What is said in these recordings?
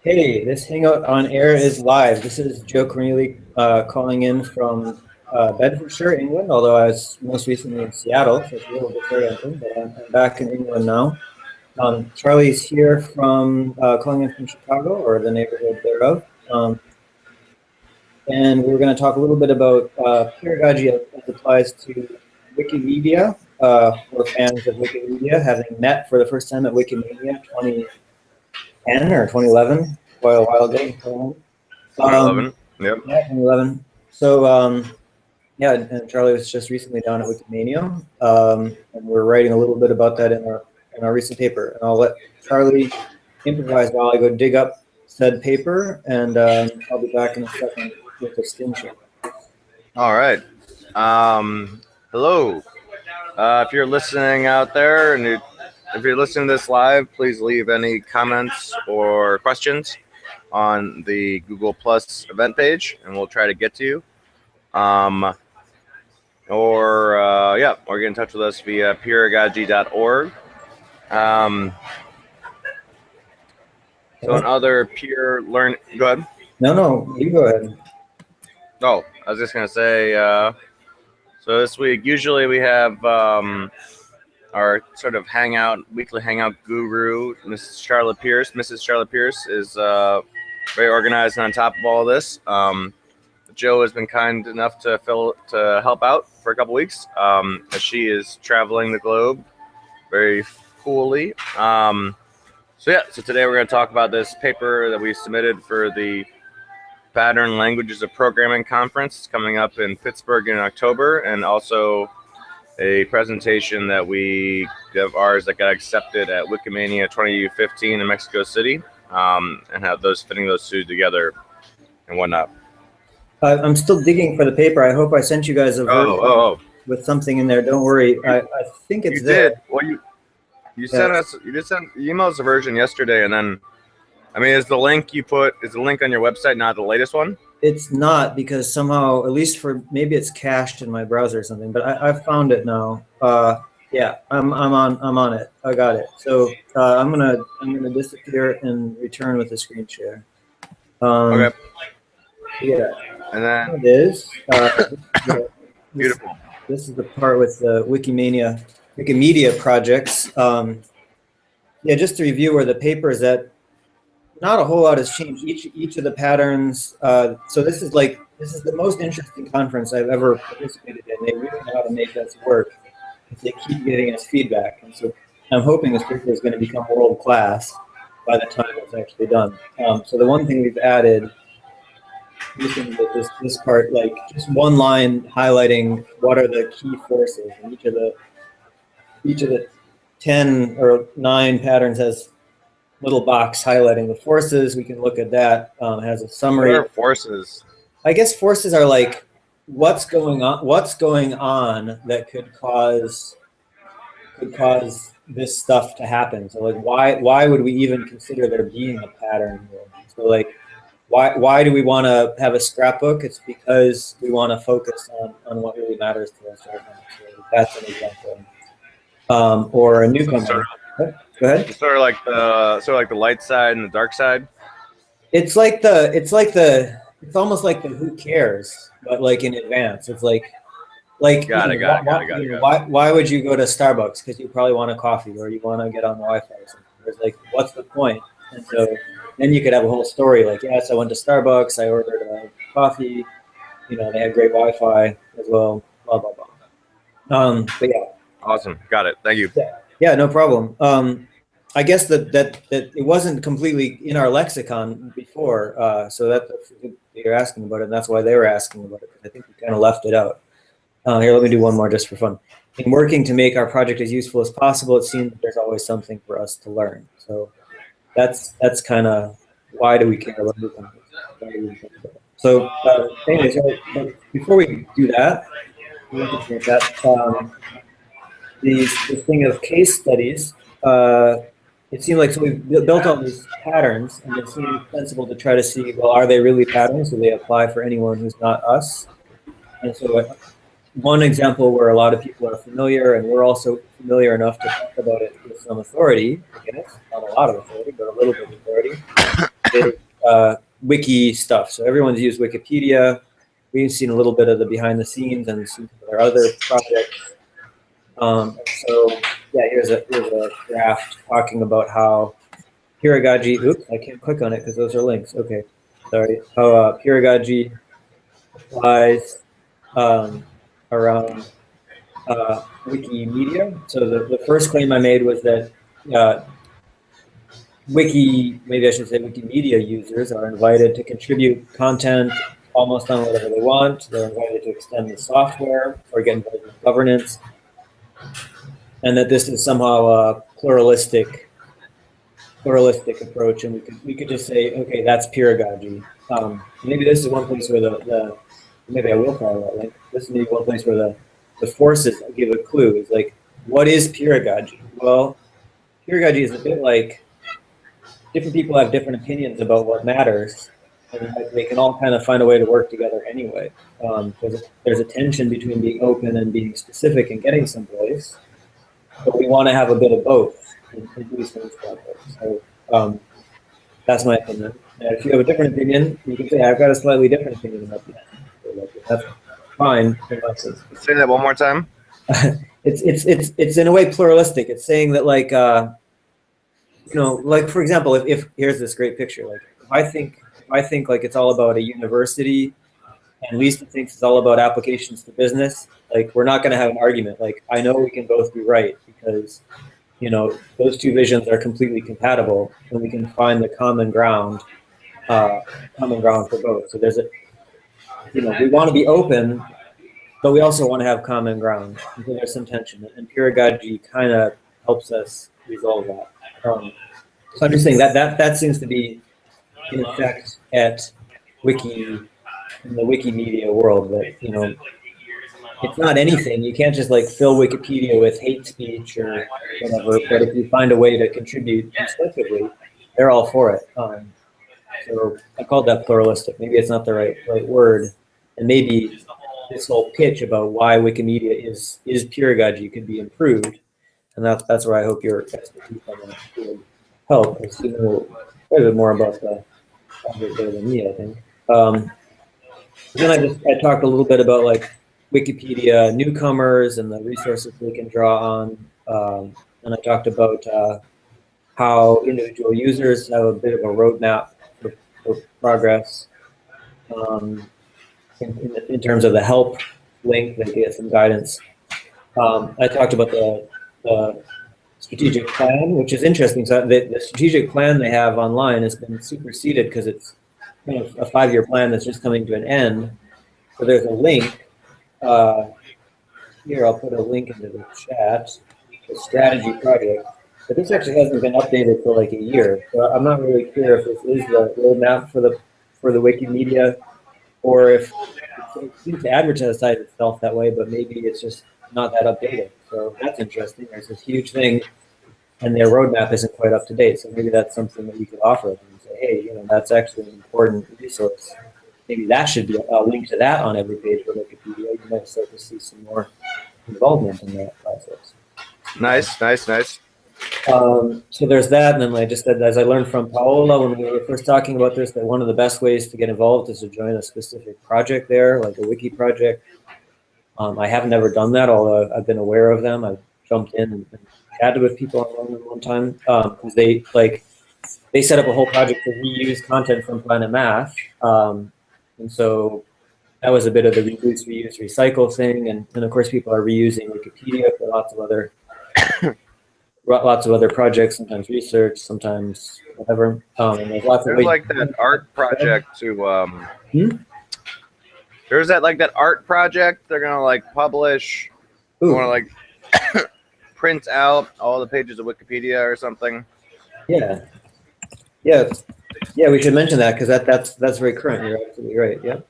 Hey, this Hangout on Air is live. This is Joe Corneli calling in from Bedfordshire, England, although I was most recently in Seattle, so it's a little disorienting, but I'm back in England now. Charlie's here from calling in from Chicago, or the neighborhood thereof. And we're going to talk a little bit about pedagogy as it applies to Wikimedia, for fans of Wikimedia, having met for the first time at Wikimania 2010 or 2011, quite a while ago. 2011. Yep. Yeah, 2011. So, yeah, and Charlie was just recently down at Wikimania, and we're writing a little bit about that in our recent paper. And I'll let Charlie improvise while I go dig up said paper, and I'll be back in a second with the skin share. All right. Hello. If you're listening out there, and if you're listening to this live, please leave any comments or questions on the Google Plus event page, and we'll try to get to you. Or get in touch with us via peeragogy.org. So another peer learn. Go ahead. No, you go ahead. Oh, I was just gonna say. So this week, usually we have our sort of weekly hangout guru, Mrs. Charlotte Pierce. Mrs. Charlotte Pierce is very organized and on top of all this. Joe has been kind enough to help out for a couple weeks as she is traveling the globe very coolly. So today we're going to talk about this paper that we submitted for the Pattern Languages of Programming Conference. It's coming up in Pittsburgh in October, and also a presentation that we have ours that got accepted at Wikimania 2015 in Mexico City, and have fitting those two together and whatnot. I'm still digging for the paper. I hope I sent you guys a version with something in there. Don't worry. I think it's there. Did. Well, you sent us. You emailed us a version yesterday, and then, I mean, is the link on your website not the latest one? It's not, because somehow, at least maybe it's cached in my browser or something. But I've found it now. Yeah, I'm on it. I got it. So I'm gonna disappear and return with the screen share. Okay. Yeah. And then it is. Beautiful. This is the part with the Wikimedia projects. Yeah, just to review where the paper is at. Not a whole lot has changed. Each of the patterns. So this is the most interesting conference I've ever participated in. They really know how to make us work if they keep giving us feedback. And so I'm hoping this paper is going to become world class by the time it's actually done. So the one thing we've added, this part, like just one line highlighting what are the key forces, and each of the 10 or 9 patterns has little box highlighting the forces. We can look at that. It has a summary. What are forces? I guess forces are like what's going on that could cause this stuff to happen. So like why would we even consider there being a pattern here? So like why do we want to have a scrapbook? It's because we want to focus on what really matters to us right now. So that's an example. Or a newcomer. Go ahead. It's sort of like the light side and the dark side. It's almost like the who cares, but like in advance. It's like got it. Why would you go to Starbucks? Because you probably want a coffee, or you want to get on Wi-Fi or something. It's like, what's the point? And so then you could have a whole story like, yes, I went to Starbucks, I ordered a coffee, they had great Wi-Fi as well, blah blah blah. But yeah. Awesome, got it. Thank you. Yeah, no problem. I guess that it wasn't completely in our lexicon before, so that's you're asking about it, and that's why they were asking about it. I think we kind of left it out. Here, let me do one more just for fun. In working to make our project as useful as possible, it seems that there's always something for us to learn. So that's kind of why do we care about it? So anyways, before we do that, this thing of case studies, it seemed like, so we've built all these patterns, and it seemed sensible to try to see, well, are they really patterns? Do they apply for anyone who's not us? And so one example where a lot of people are familiar, and we're also familiar enough to talk about it with some authority, I guess, not a lot of authority, but a little bit of authority, is wiki stuff. So everyone's used Wikipedia. We've seen a little bit of the behind the scenes and some of their other projects. So yeah, here's a draft talking about how Peeragogy, oops, I can't click on it because those are links. Okay, sorry. How Peeragogy applies around Wikimedia. So the first claim I made was that maybe I should say Wikimedia users are invited to contribute content almost on whatever they want. They're invited to extend the software or get involved in governance. And that this is somehow a pluralistic approach, and we could just say, okay, that's peeragogy. Maybe this is one place where maybe I will follow that link. This is maybe one place where the forces give a clue. Is like, what is peeragogy? Well, peeragogy is a bit like different people have different opinions about what matters, and they can all kind of find a way to work together anyway. There's a tension between being open and being specific and getting someplace, but we want to have a bit of both in these things projects. So that's my opinion. And if you have a different opinion, you can say, I've got a slightly different opinion about that. So that's fine. Say that one more time. It's in a way pluralistic. It's saying that, like, you know, like, for example, if here's this great picture. Like, if I think like it's all about a university, and Lisa thinks it's all about applications to business, like, we're not going to have an argument. Like, I know we can both be right because, you know, those two visions are completely compatible, and we can find the common ground for both. So there's you know, we want to be open, but we also want to have common ground. And so there's some tension, and Peeragogy kind of helps us resolve that. So I'm just saying that seems to be in effect at in the Wikimedia world, that, you know, it's not anything. You can't just like fill Wikipedia with hate speech or whatever, but if you find a way to contribute constructively, they're all for it. So I called that pluralistic. Maybe it's not the right word, and maybe this whole pitch about why Wikimedia is peeragogy could be improved, and that's where I hope your expertise on that would help. Because you know quite a bit more about the project there than me, I think. Then I talked a little bit about like Wikipedia newcomers and the resources we can draw on, and I talked about how individual users have a bit of a roadmap for progress. In terms of the help link, they get some guidance. I talked about the strategic plan, which is interesting. So the strategic plan they have online has been superseded because it's kind of a 5-year plan that's just coming to an end. So there's a link. Here, I'll put a link into the chat, the strategy project. But this actually hasn't been updated for like a year. So I'm not really clear if this is the roadmap for the Wikimedia, or if it seems to advertise itself that way, but maybe it's just not that updated. So that's interesting. There's this huge thing, and their roadmap isn't quite up to date. So maybe that's something that you could offer them and say, hey, you know, that's actually an important resource. Maybe that should be a link to that on every page of Wikipedia. You might start to see some more involvement in that process. Nice. So there's that, and then I just said, as I learned from Paola when we were first talking about this, that one of the best ways to get involved is to join a specific project there, like a wiki project. I have never done that, although I've been aware of them. I've jumped in and chatted with people on them one time, because they set up a whole project to reuse content from Planet Math, and so that was a bit of the reduce, reuse, recycle thing, and of course people are reusing Wikipedia for lots of other projects, sometimes research, sometimes whatever. And there's lots of ways. Like that art project There's that art project they're gonna like publish. Want to like print out all the pages of Wikipedia or something. Yeah. We should mention that because that's very current. You're absolutely right. Yeah.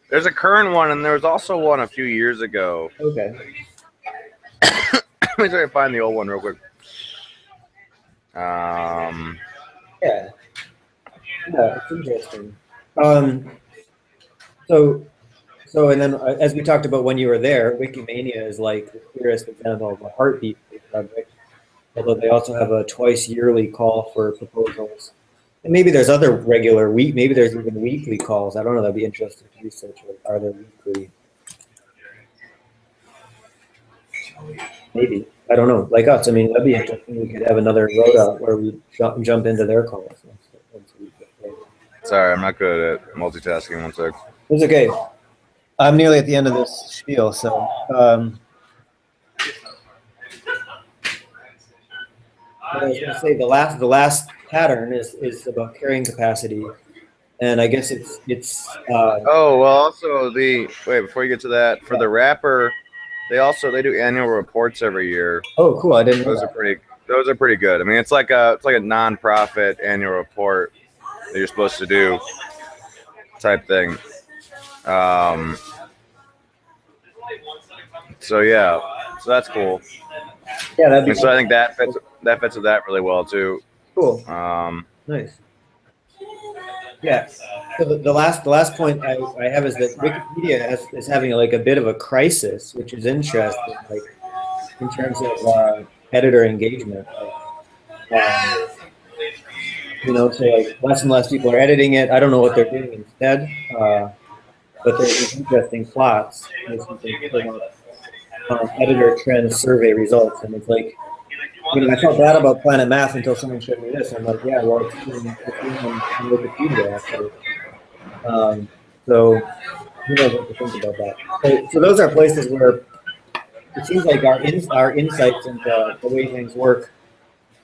There's a current one, and there was also one a few years ago. Okay. Let me try to find the old one real quick. Yeah, it's interesting. So and then as we talked about when you were there, Wikimania is like the clearest example of a heartbeat project, although they also have a twice yearly call for proposals. And maybe there's other regular maybe there's even weekly calls. I don't know. That'd be interesting to research. Are there weekly? Maybe. I don't know. Like us. I mean, that'd be interesting. We could have another road out where we jump into their calls. Sorry, I'm not good at multitasking. One sec. It's okay. I'm nearly at the end of this spiel, so. I was going to say the last pattern is about carrying capacity, and I guess it's. Oh well, also wait before you get to that, for the wrapper, they do annual reports every year. Oh, cool! I didn't know those that. Those are pretty good. I mean, it's like a nonprofit annual report that you're supposed to do, type thing. So yeah, so that's cool. Yeah, that'd be. And so I think that fits with that really well too. Cool. Nice. Yeah. So the last point I have is that Wikipedia is having like a bit of a crisis, which is interesting, like in terms of editor engagement. You know, so like less and less people are editing it. I don't know what they're doing instead, but there's interesting plots. Editor trends survey results, and it's like, you know, I felt bad about Planet Math until someone showed me this. I'm like, yeah, well, it's in Wikipedia actually. So who knows what to think about that? So those are places where it seems like our insights into the way things work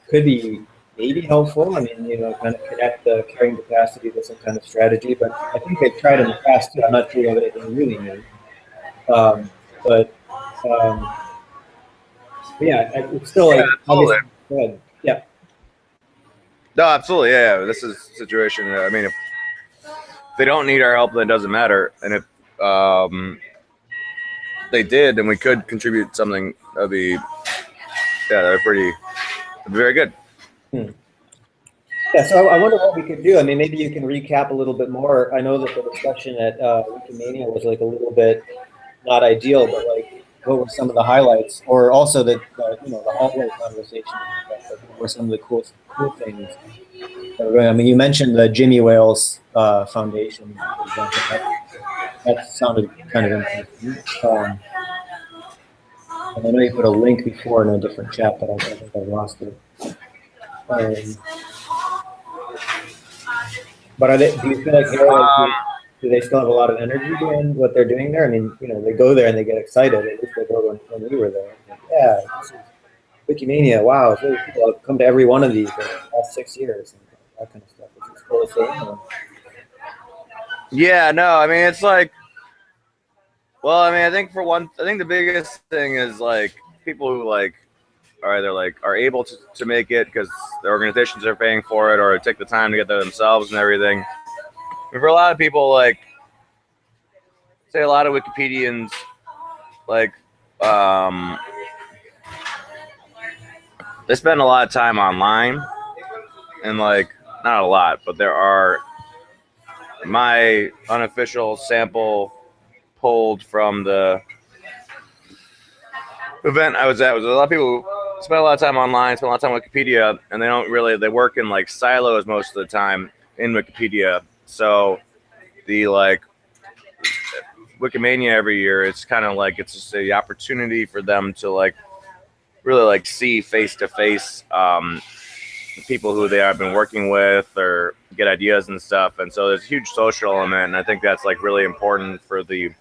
could be maybe helpful. I mean, you know, kind of connect the carrying capacity to some kind of strategy. But I think they've tried in the past too. I'm not sure what anything really new. Yeah, it's still like good. Yeah. No, absolutely. Yeah, this is a situation. I mean, if they don't need our help, then it doesn't matter. And if they did, and we could contribute something, that'd be very good. Yeah, so I wonder what we could do. I mean, maybe you can recap a little bit more. I know that the discussion at Wikimania was like a little bit not ideal, but like, what were some of the highlights, or also the you know, the hallway conversation? What were some of the cool things? I mean, you mentioned the Jimmy Wales Foundation. That sounded kind of interesting. And I know you put a link before in a different chat, but I think I lost it. But do you feel like do they still have a lot of energy doing what they're doing there? I mean, you know, they go there and they get excited. At least they go when we were there. Like, yeah, this is Wikimania. Wow, it's really cool. I've come to every one of these in the past 6 years. And that kind of stuff. Is it still the same? Or? Yeah, no, I mean, it's like, well, I mean, I think the biggest thing is like people who like are either like are able to make it because the organizations are paying for it, or take the time to get there themselves and everything. And for a lot of people, like, say a lot of Wikipedians, like, they spend a lot of time online, and like, not a lot, but there are, my unofficial sample pulled from the event I was at was a lot of people who spend a lot of time online, spend a lot of time on Wikipedia, and they work in like silos most of the time in Wikipedia. So the like Wikimania every year, it's kind of like, it's just the opportunity for them to like really like see face to face people who they have been working with, or get ideas and stuff. And so there's a huge social element, and I think that's like really important for the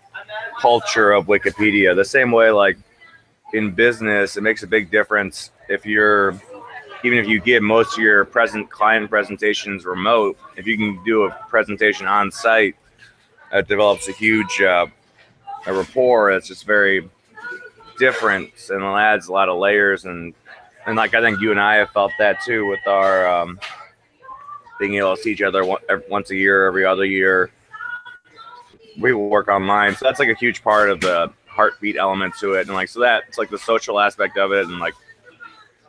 culture of Wikipedia. The same way, like in business, it makes a big difference even if you give most of your client presentations remote, if you can do a presentation on site, it develops a huge a rapport. It's just very different, and it adds a lot of layers. And like, I think you and I have felt that too with our being able to see each other once a year, every other year. We work online, so that's like a huge part of the heartbeat element to it. And like, so that's like the social aspect of it, and like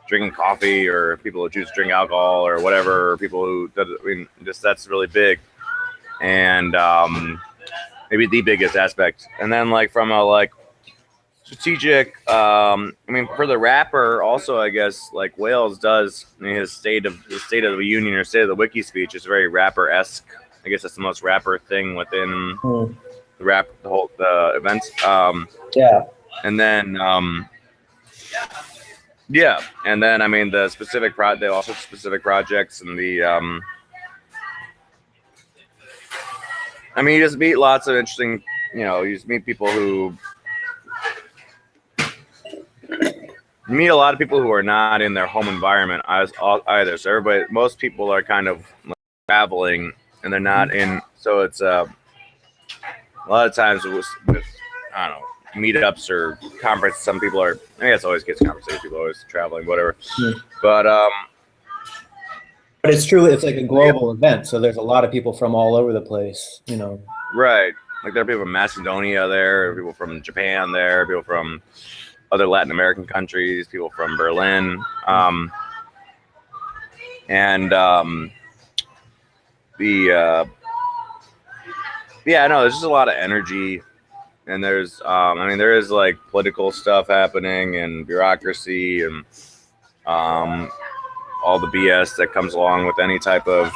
drinking coffee, or people who choose to drink alcohol or whatever, or people who, I mean, just that's really big. And maybe the biggest aspect. And then like from a like strategic. I mean, for the rapper, also, I guess like Wales does. I mean, his State of the Union or State of the Wiki speech is very rapper-esque. I guess that's the most rapper thing within the events. Yeah. And then yeah, and then I mean the specific they also specific projects and the I mean you just meet lots of interesting, you just meet people who meet a lot of people who are not in their home environment either. So most people are kind of like traveling and they're not in. So it's a lot of times with I don't know, meetups or conferences. Some people are. I guess always gets conversation. People are always traveling, whatever. But it's true. It's like a global event, so there's a lot of people from all over the place. Right. Like there are people from Macedonia there, people from Japan there, people from other Latin American countries, people from Berlin, and yeah, no, there's just a lot of energy, and there's I mean there is like political stuff happening and bureaucracy and all the BS that comes along with any type of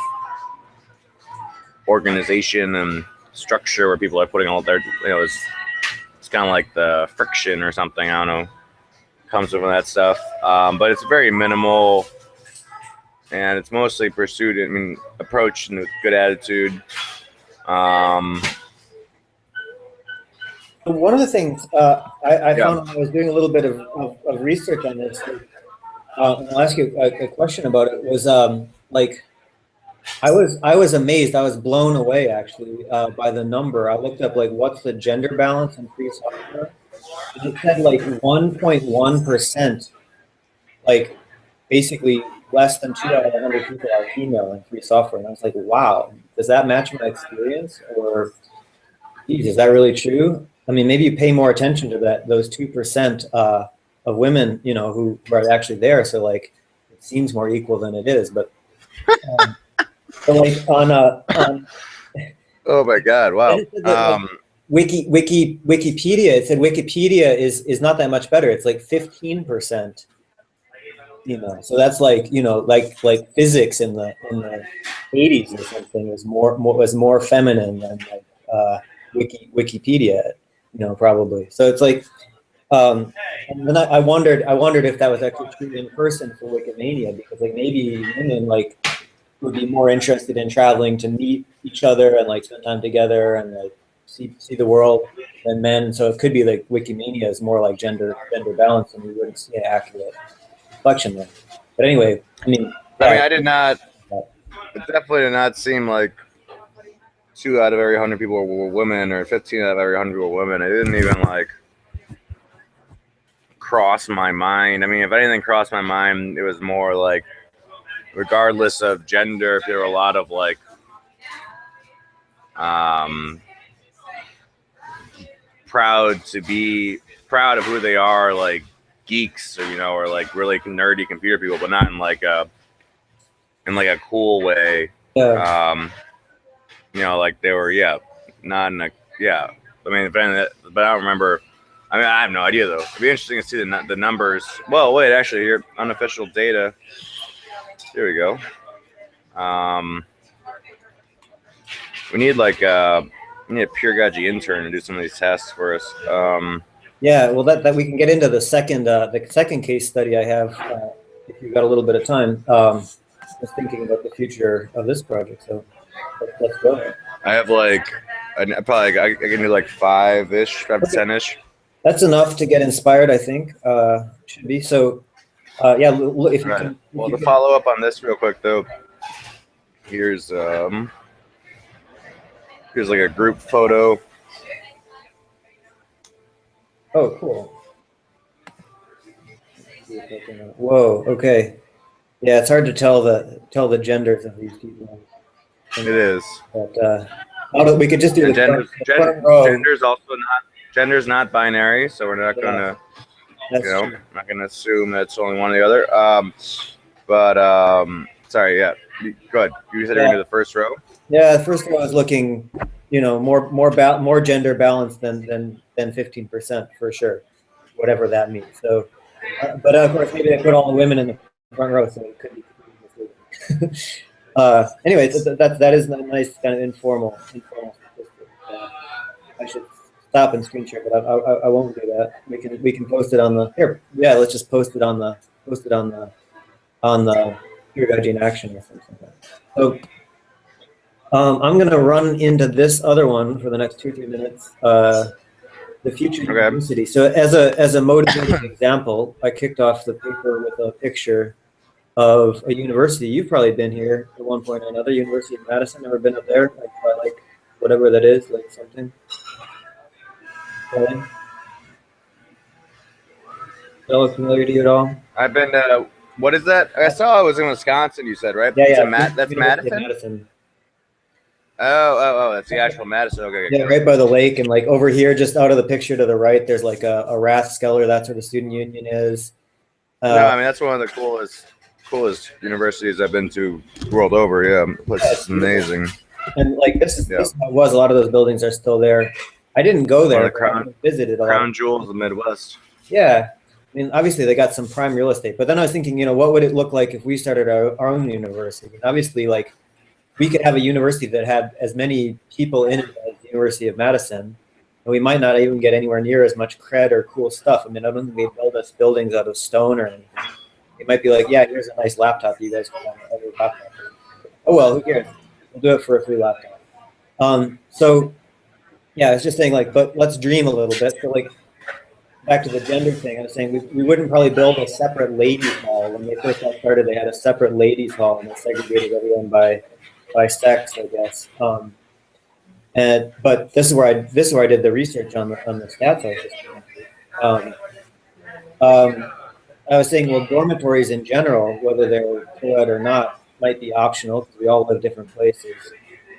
organization and structure where people are putting all their, it's kind of like the friction or something, I don't know, comes from that stuff. But it's very minimal and it's mostly pursued, I mean, approach and good attitude. One of the things I found when I was doing a little bit of research on this, and I'll ask you a question about it, was like, I was amazed. I was blown away actually by the number. I looked up like what's the gender balance in free software, and it said like 1.1%, like basically less than 2 out of 100 people are female in free software. And I was like, wow, does that match my experience? Or, geez, is that really true? I mean, maybe you pay more attention to those 2% of women, who are actually there. So like, it seems more equal than it is. But like on oh my God! Wow. Wikipedia, it said Wikipedia is not that much better. It's like 15%. So that's like like physics in the 80s or something was more feminine than like Wikipedia, probably. So it's like, and then I wondered if that was actually true in person for Wikimania, because like maybe women like would be more interested in traveling to meet each other and like spend time together and like see the world than men. So it could be like Wikimania is more like gender balance, and we wouldn't see an accurate reflection there. But anyway, I mean, I did not. It definitely did not seem like 2 out of every 100 people were women, or 15 out of every 100 people were women. It didn't even like cross my mind. I mean, if anything crossed my mind, it was more like, regardless of gender, if there were a lot of like proud of who they are, like geeks, or or like really nerdy computer people, but not in like a cool way. yeah. Like they were, not in a, I mean, but I don't remember. I mean, I have no idea though. It'd be interesting to see the numbers. Well, wait, actually, here, unofficial data. Here we go. We need like a Peeragogy intern to do some of these tests for us. Yeah, well, that we can get into the second case study I have if you've got a little bit of time. I was thinking about the future of this project, so let's go. I have like, I can do like 5-ish, 5 to 10-ish. That's enough to get inspired, I think. Should be. So, yeah, if you can. Well, to follow up on this real quick though, here's like a group photo. Oh, cool. Whoa. Okay. Yeah, it's hard to tell the genders of these people. It is. But we could just do the gender's not binary, so we're not gonna not gonna assume that it's only one or the other. Sorry, yeah. Go ahead. You said you're gonna do the first row. Yeah, the first row is looking, more gender balanced than 15% for sure. whatever that means. So, but of course, maybe they put all the women in the front row, so it could be misleading. Anyway, that is a nice kind of informal statistic. I should stop and screen share, but I won't do that. We can post it on the here. Yeah, let's just post it on the Peeragogy in Action or something. So I'm going to run into this other one for the next 2 or 3 minutes. The future university. So as a motivating example, I kicked off the paper with a picture of a university. You've probably been here at one point or another. University of Madison. Ever been up there? Like whatever that is, like something. Really? That look familiar to you at all? I've been. What is that? I saw it was in Wisconsin. You said, right? Yeah. That's University Madison. of Madison. Oh, that's the actual Madison. Okay. Yeah, right by the lake, and like over here, just out of the picture to the right, there's like a Rathskeller. That's where the student union is. No, I mean that's one of the coolest universities I've been to world over. Yeah, it's amazing. And like this how it was. A lot of those buildings are still there. I didn't go there. I visited a lot. Crown jewels of the Midwest. Yeah, I mean, obviously they got some prime real estate, but then I was thinking, what would it look like if we started our own university? And obviously, like, we could have a university that had as many people in it as the University of Madison, and we might not even get anywhere near as much cred or cool stuff. I mean, I don't think they build us buildings out of stone or anything. It might be like, yeah, here's a nice laptop. You guys can have a laptop. Oh well, who cares? We'll do it for a free laptop. So yeah, I was just saying, like, but let's dream a little bit. So like, back to the gender thing, I was saying we wouldn't probably build a separate ladies hall. When they first got started, they had a separate ladies hall and they segregated everyone by sex, I guess. But this is where I did the research on the stats I was just I was saying, well, dormitories in general, whether they're co-ed or not, might be optional because we all live different places.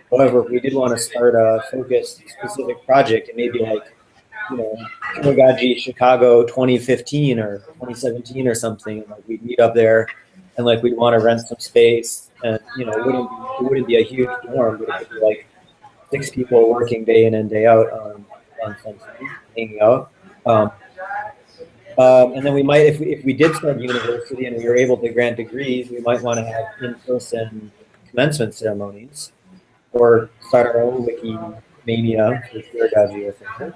However, if we did want to start a focused, specific project, it may be like, Peeragogy Chicago 2015 or 2017 or something, and like we'd meet up there, and like we'd want to rent some space, and it wouldn't be a huge dorm, but it could be like 6 people working day in and day out on something, hanging out. And then we might, if we did start university and we were able to grant degrees, we might want to have in-person commencement ceremonies, or start our own Wikimania for Peeragogy or something.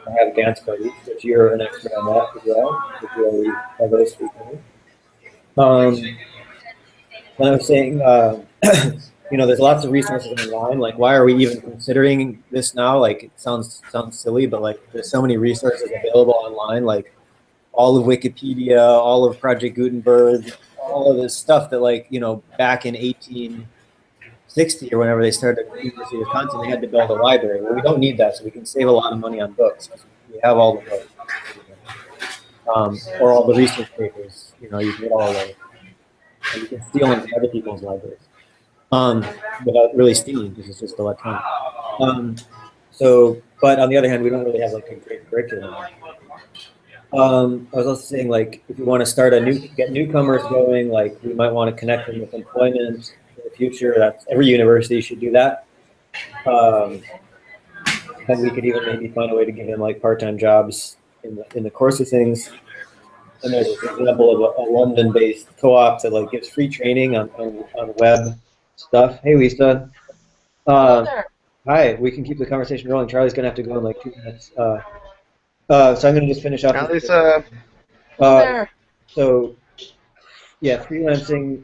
I have dance parties, which you're an expert on that as well, if you already have those frequently. When I was saying, there's lots of resources online. Like, why are we even considering this now? Like, it sounds silly, but like, there's so many resources available online. Like, all of Wikipedia, all of Project Gutenberg, all of this stuff that, like, back in 1860 or whenever they started the University of Wisconsin, they had to build a library. Well, we don't need that, so we can save a lot of money on books. We have all the books, or all the research papers. You can get all of those. And you can steal them from other people's libraries without really stealing, because it's just electronic. But on the other hand, we don't really have like a great curriculum. I was also saying, like, if you want to get newcomers going, like, we might want to connect them with employment in the future. Every university should do that. And we could even maybe find a way to give them like part-time jobs in the course of things. And there's an example of a London-based co-op that like gives free training on web stuff. Hey, Lisa. Hi. We can keep the conversation rolling. Charlie's gonna have to go in like 2 minutes. So I'm going to just finish up. Hi, Lisa. So, yeah, freelancing.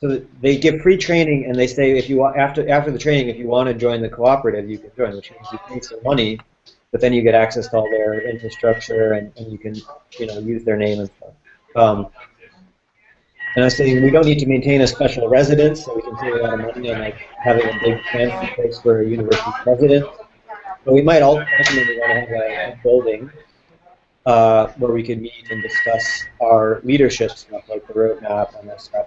So they give free training, and they say if you want after the training, if you want to join the cooperative, you can join, which means you pay some money, but then you get access to all their infrastructure, and you can use their name and stuff. And I was saying we don't need to maintain a special residence, so we can save a lot of money on like having a big fancy place for a university president. But we might ultimately want to have a building where we could meet and discuss our leadership stuff, like the roadmap and that stuff.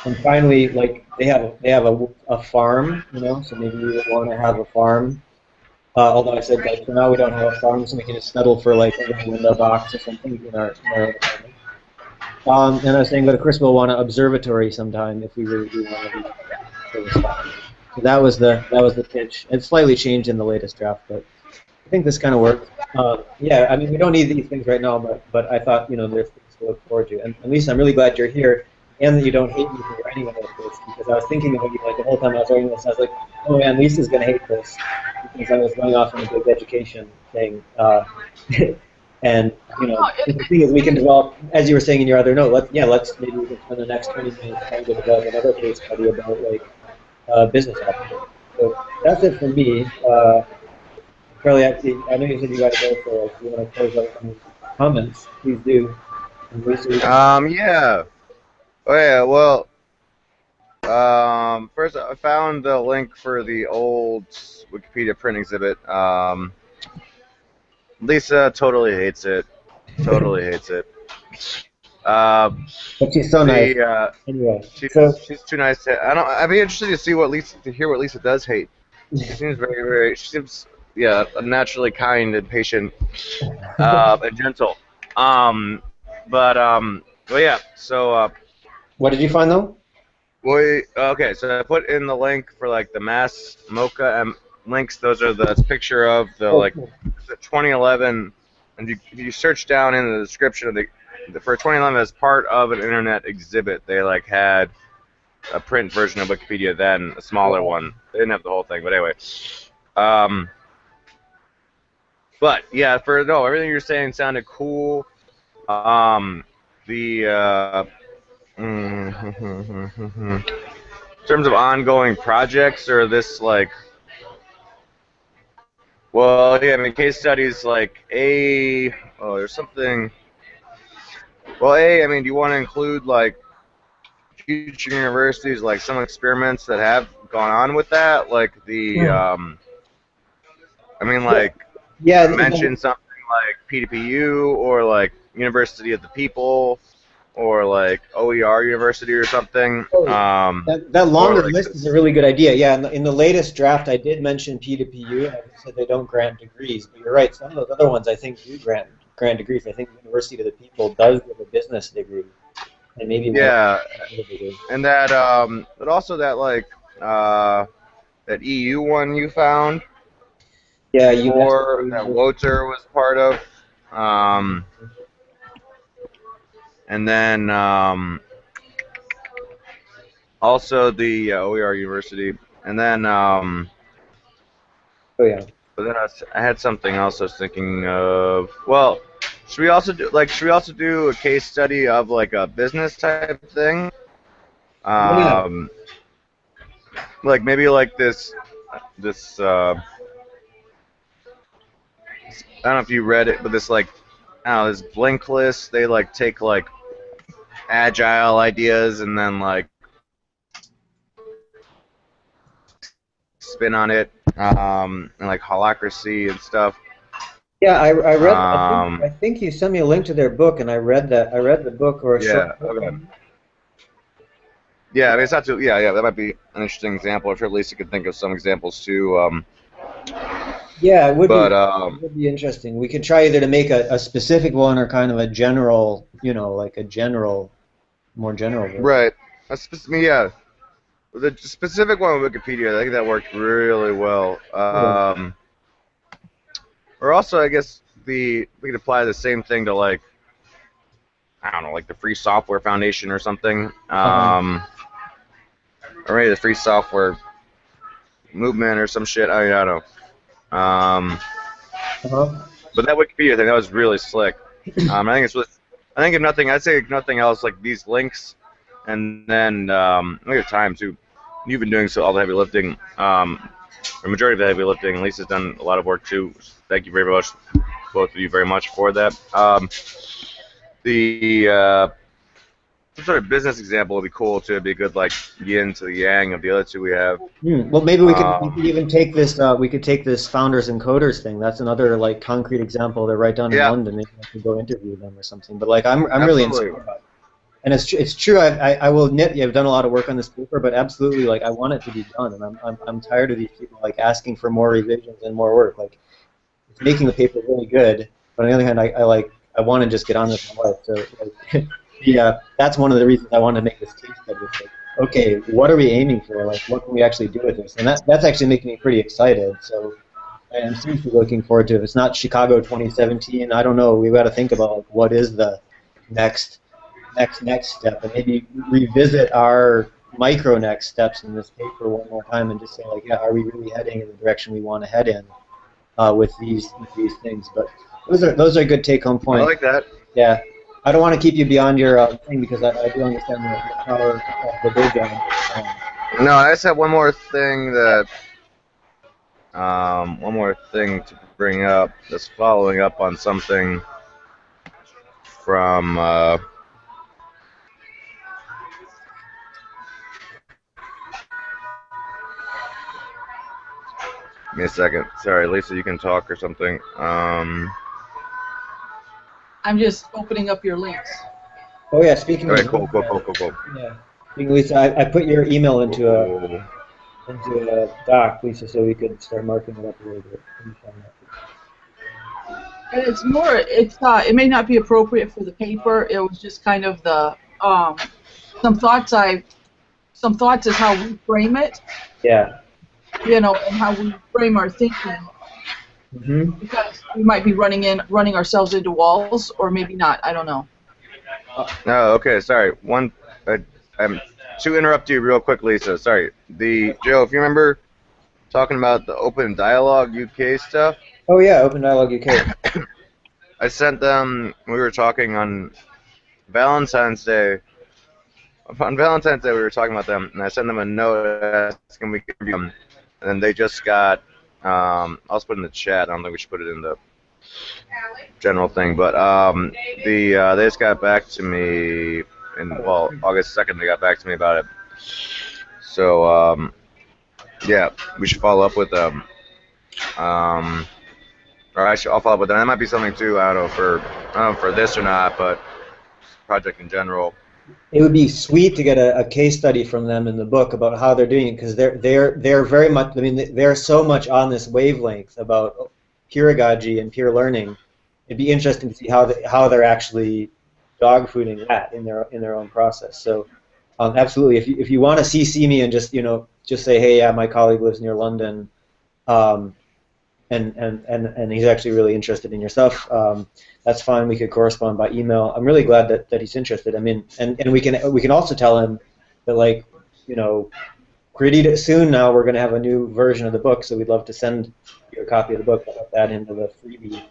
And finally, like they have a farm, so maybe we would want to have a farm. Although I said like for now we don't have a farm, so we can just settle for like a window box or something in our apartment. And I was saying, but of course we'll want an observatory sometime if we really do want to do this stuff. So that was the pitch. It's slightly changed in the latest draft, but I think this kind of works. Yeah, I mean, we don't need these things right now, but I thought, you know, there's things to look forward to. And Lisa, I'm really glad you're here, and that you don't hate me for writing about this, because I was thinking about you like the whole time I was writing this. I was like, oh man, Lisa's going to hate this, because I was going off on a big education thing. And you know, the thing is, we can develop, as you were saying in your other note. Let's maybe we can spend the next 20 minutes trying to develop another case study about like business opportunities. So that's it for me. Charlie, I know you said you got to go, so if you want to close out any comments, please do. And Lisa, we can- Yeah. Oh yeah. Well, first I found the link for the old Wikipedia print exhibit. Lisa totally hates it. Totally hates it. but she's so nice. Anyway, She's too nice to. I'd be interested to see to hear what Lisa does hate. She seems she seems, yeah, naturally kind and patient, and gentle. Well, yeah. So, what did you find though? okay. So I put in the link for like the mass mocha links. Those are the picture of the Cool. the 2011, and you search down in the description of for 2011 as part of an internet exhibit. They like had a print version of Wikipedia then, a smaller one. They didn't have the whole thing, but anyway. But yeah, everything you're saying sounded cool. In terms of ongoing projects, or this like, well, yeah, I mean, case studies like there's something. Well, I mean, do you want to include like future universities, like some experiments that have gone on with that, like I mean, like, Yeah, mention something like PDPU or like University of the People or like OER University or something. that longer like list is a really good idea. Yeah, in the latest draft, I did mention P2PU, and I said they don't grant degrees. But you're right, some of those other ones I think do grant degrees. I think University of the People does give a business degree, and maybe yeah, and that but also that like that EU one you found. Yeah, before, that Woter was part of. And then also the OER University, and then oh yeah. But then I had something else I was thinking of. Well, should we also do a case study of like a business type thing? Like maybe like this I don't know if you read it, but this like, I don't know, this Blink list, they like take like agile ideas and then like spin on it, and like holacracy and stuff. Yeah, I read. I think you sent me a link to their book, and I read that. I read the book or a short book. Okay. Yeah, I mean it's not too. Yeah, that might be an interesting example. I'm sure Lisa could think of some examples too. Yeah, it would be interesting. We could try either to make a specific one or kind of a general, like a more general version. Right. Yeah. The specific one with Wikipedia, I think that worked really well. Or also, I guess we could apply the same thing to like, I don't know, like the Free Software Foundation or something. Or maybe the Free Software Movement or some shit. I don't know. But that Wikipedia thing, that was really slick. I think if nothing, I'd say if nothing else, like these links, and then look at time too. You've been doing all the heavy lifting, the majority of the heavy lifting. Lisa's done a lot of work too. Thank you very much, both of you, very much for that. Some sort of business example would be cool too. It'd be a good like yin to the yang of the other two we have. Well, maybe we could even take this. We could take this founders and coders thing. That's another like concrete example. They're right down in London. Maybe I could go interview them or something. But like I'm really inspired about it. And it's true. I will admit, I've done a lot of work on this paper, but absolutely, like I want it to be done, and I'm tired of these people like asking for more revisions and more work. Like it's making the paper really good, but on the other hand, I want to just get on with my life. So like, that's one of the reasons I wanted to make this case study. It's like, okay, what are we aiming for? Like, what can we actually do with this? And that's actually making me pretty excited. So I am seriously looking forward to. If it's not Chicago 2017, I don't know. We've got to think about like, what is the next step, and maybe revisit our micro next steps in this paper one more time, and just say like, yeah, are we really heading in the direction we want to head in with these things? But those are good take-home points. I like that. Yeah, I don't want to keep you beyond your thing because I do understand the power of the vision. No, I just have one more thing to bring up. That's following up on something from. Give me a second. Sorry, Lisa, you can talk or something. I'm just opening up your links. Oh yeah, speaking Okay, of cool. yeah, Lisa, I put your email into a doc, Lisa, so we could start marking it up a little bit. And it's more, it may not be appropriate for the paper. It was just kind of the some thoughts is how we frame it. Yeah. You know, and how we frame our thinking. Mm-hmm. Because we might be running ourselves into walls, or maybe not. I don't know. No, okay, sorry. To interrupt you real quick, Lisa. Sorry. Joe, if you remember talking about the Open Dialogue UK stuff. Oh yeah, Open Dialogue UK. I sent them. We were talking on Valentine's Day. On Valentine's Day, we were talking about them, and I sent them a note asking we could review them. And then they just got. I'll just put it in the chat. I don't think we should put it in the general thing, but they just got back to me August 2nd. They got back to me about it. So yeah, we should follow up with them. Or I'll follow up with them. That might be something too. I don't know for this or not, but project in general. It would be sweet to get a case study from them in the book about how they're doing it, because they're very much. I mean, they're so much on this wavelength about peeragogy and peer learning. It'd be interesting to see how they're actually dogfooding that in their own process. So, absolutely, if you want to CC me and just say, hey, yeah, my colleague lives near London, and he's actually really interested in your stuff. That's fine. We could correspond by email. I'm really glad that he's interested. I mean, and we can also tell him that, like, pretty soon now we're going to have a new version of the book, so we'd love to send you a copy of the book. I'll put that into the freebie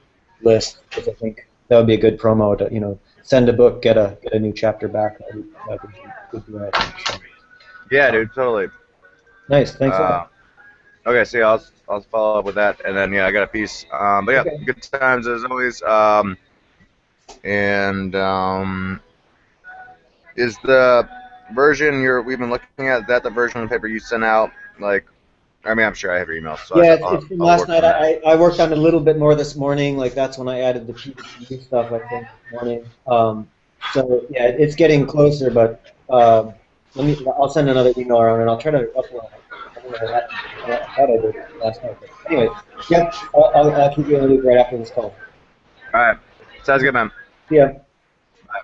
list, because I think that would be a good promo to send a book, get a new chapter back. That would be right, I think, so. Yeah, dude, totally. Nice. Thanks a lot. Okay, so yeah, I'll follow up with that, and then yeah, I got a piece. But yeah, Okay. Good times as always. Is the version we've been looking at the version of the paper you sent out? Like, I mean, I'm sure I have your email. So Yeah, it's from last night. I worked on it a little bit more this morning. Like, that's when I added the PPT stuff, I think, this morning. So yeah, it's getting closer, but I'll send another email around, and I'll try to upload it. I thought I did last night. But anyway, yep, I'll keep you in the loop right after this call. All right, sounds good, man. See ya.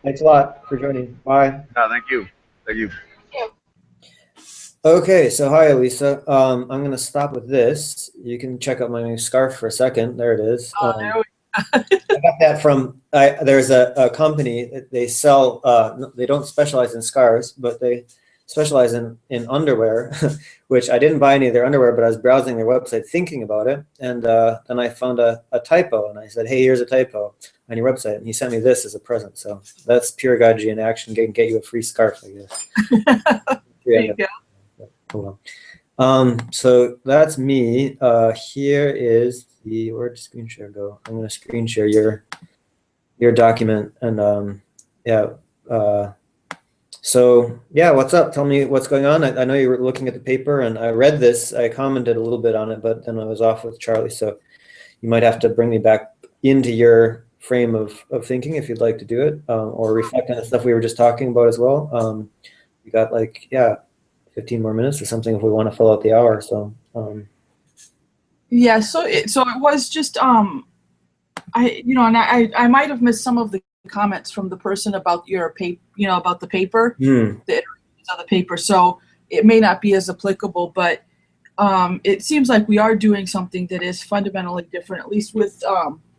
Thanks a lot for joining. Bye. No, thank you. Thank you. Okay, so hi, Elisa. I'm going to stop with this. You can check out my new scarf for a second. There it is. There we I got that from, there's a company, they sell, they don't specialize in scarves, but they specialize in underwear, which I didn't buy any of their underwear, but I was browsing their website thinking about it, and then I found a typo, and I said, hey, here's a typo on your website, and he sent me this as a present. So that's Peeragogy in action. Get you a free scarf, I guess. There you go. Oh, well. So that's me. Here is where'd screen share go? I'm going to screen share your document, and yeah. So yeah, what's up? Tell me what's going on. I know you were looking at the paper, and I read this. I commented a little bit on it, but then I was off with Charlie, so you might have to bring me back into your frame of thinking if you'd like to do it, or reflect on the stuff we were just talking about as well. We got 15 more minutes or something if we want to fill out the hour. So yeah, so it was just I might have missed some of the comments from the person about your paper, about the paper, the iterations of the paper. So it may not be as applicable, but it seems like we are doing something that is fundamentally different, at least with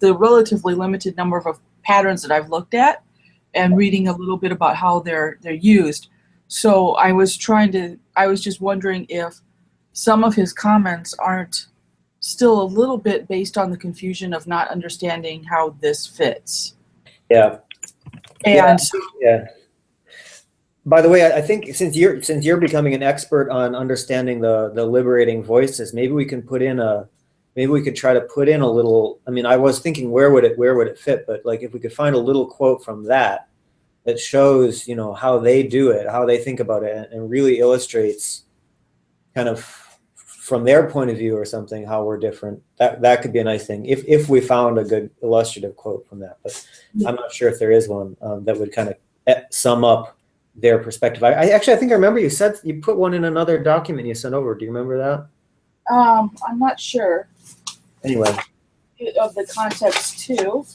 the relatively limited number of patterns that I've looked at and reading a little bit about how they're used. So I was just wondering if some of his comments aren't still a little bit based on the confusion of not understanding how this fits. Yeah. And Yeah. By the way, I think since you're becoming an expert on understanding the liberating voices, maybe we can maybe we could try to put in a little. I mean, I was thinking where would it fit, but like if we could find a little quote from that shows, you know, how they do it, how they think about it, and really illustrates kind of from their point of view or something how we're different. That could be a nice thing if we found a good illustrative quote from that. But I'm not sure if there is one that would kind of sum up their perspective. I think I remember you said you put one in another document you sent over. Do you remember that? I'm not sure. Anyway, of the context too,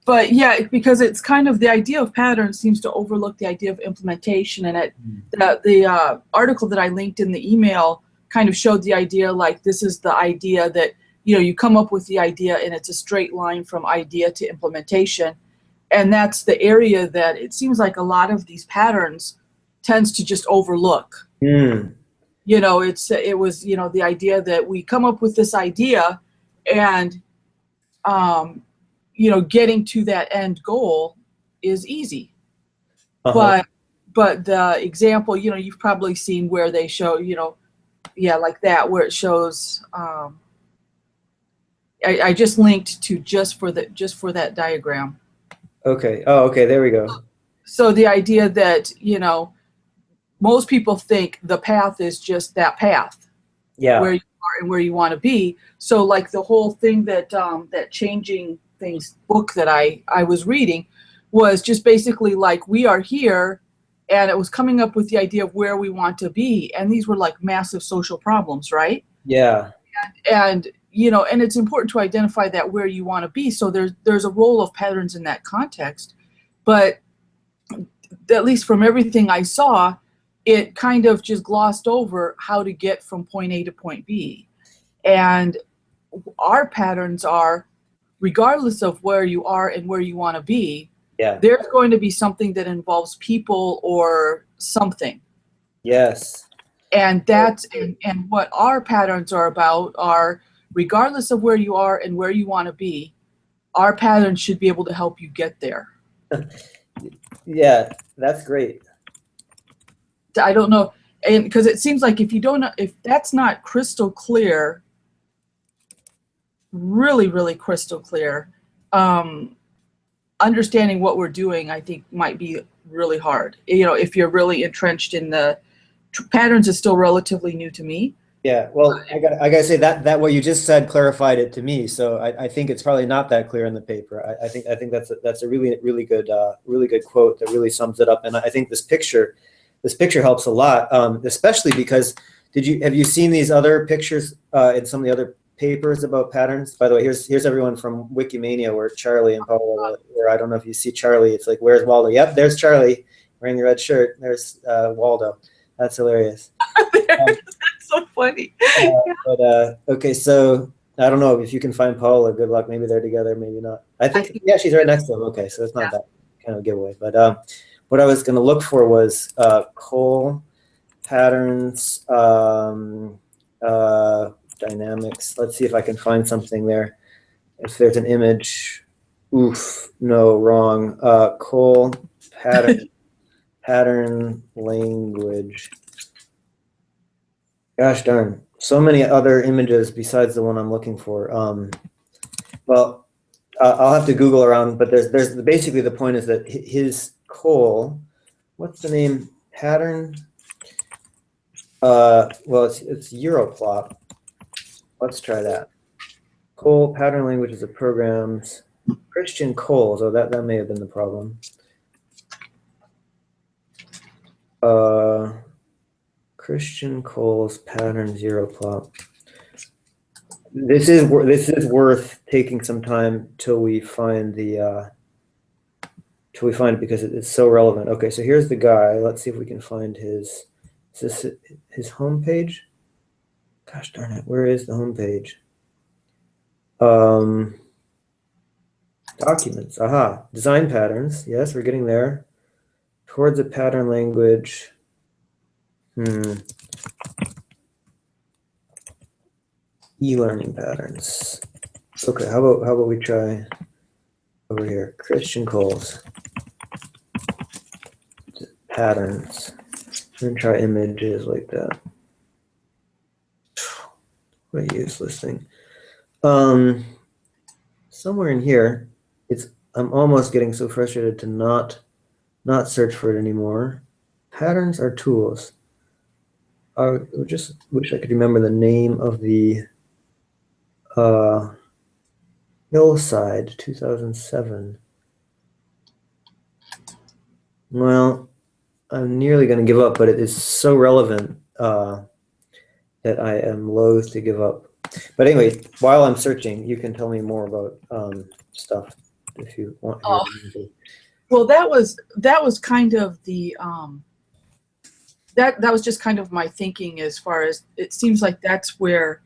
but yeah, because it's kind of the idea of patterns seems to overlook the idea of implementation, and the article that I linked in the email kind of showed the idea like this is the idea that, you know, you come up with the idea and it's a straight line from idea to implementation. And that's the area that it seems like a lot of these patterns tends to just overlook. Mm. You know, it was, you know, the idea that we come up with this idea and, you know, getting to that end goal is easy. Uh-huh. But the example, you know, you've probably seen where they show, you know, yeah, like that, where it shows, I just linked to just for that diagram. Okay. Oh, okay. There we go. So the idea that, you know, most people think the path is just that path, Yeah. where you are and where you want to be. So like the whole thing that that Changing Things book that I was reading was just basically like we are here, and it was coming up with the idea of where we want to be, and these were like massive social problems, right? Yeah. And you know, and it's important to identify that where you want to be. So there's a role of patterns in that context, but at least from everything I saw, it kind of just glossed over how to get from point A to point B. And our patterns are, regardless of where you are and where you want to be, Yeah. there's going to be something that involves people or something. Yes. And that's and what our patterns are about are, regardless of where you are and where you want to be, our patterns should be able to help you get there. Yeah, that's great. I don't know, and because it seems like if that's not crystal clear, really crystal clear, understanding what we're doing, I think, might be really hard. You know, if you're really entrenched in the patterns, is still relatively new to me. Yeah, well, I gotta say that what you just said clarified it to me. So I think it's probably not that clear in the paper. I think that's a really good quote that really sums it up. And I think this picture helps a lot, especially because have you seen these other pictures in some of the other papers about patterns? By the way, here's everyone from Wikimania, where Charlie and Paula, where I don't know if you see Charlie. It's like, where's Waldo? Yep, there's Charlie wearing the red shirt. There's Waldo. That's hilarious. That's so funny. Okay, so I don't know if you can find Paula. Good luck. Maybe they're together, maybe not. I think yeah, she's right next to him. Okay, so it's not that kind of giveaway. But what I was going to look for was Cole patterns, dynamics. Let's see if I can find something there. If there's an image, oof, no, wrong. Cole pattern. Pattern language. Gosh darn, so many other images besides the one I'm looking for. Well, I'll have to Google around, but there's basically the point is that his Cole, what's the name? Pattern. Well, it's Europlot. Let's try that. Cole pattern languages of programs. Christian Cole, so that may have been the problem. Christian Cole's pattern Europlot. This is worth taking some time till we find it because it's so relevant. Okay, so here's the guy. Let's see if we can find his Is this his homepage? Gosh darn it, where is the homepage? Documents, aha, design patterns. Yes, we're getting there. Towards a pattern language. E-learning patterns. Okay, how about we try over here, Christian Coles. Patterns. And try images like that. What a useless thing. Somewhere in here, I'm almost getting so frustrated to not search for it anymore. Patterns are tools. I just wish I could remember the name of the Hillside 2007. Well, I'm nearly going to give up, but it is so relevant that I am loath to give up. But anyway, while I'm searching, you can tell me more about stuff if you want. Oh. Well, that was kind of the that was just kind of my thinking, as far as it seems like that's where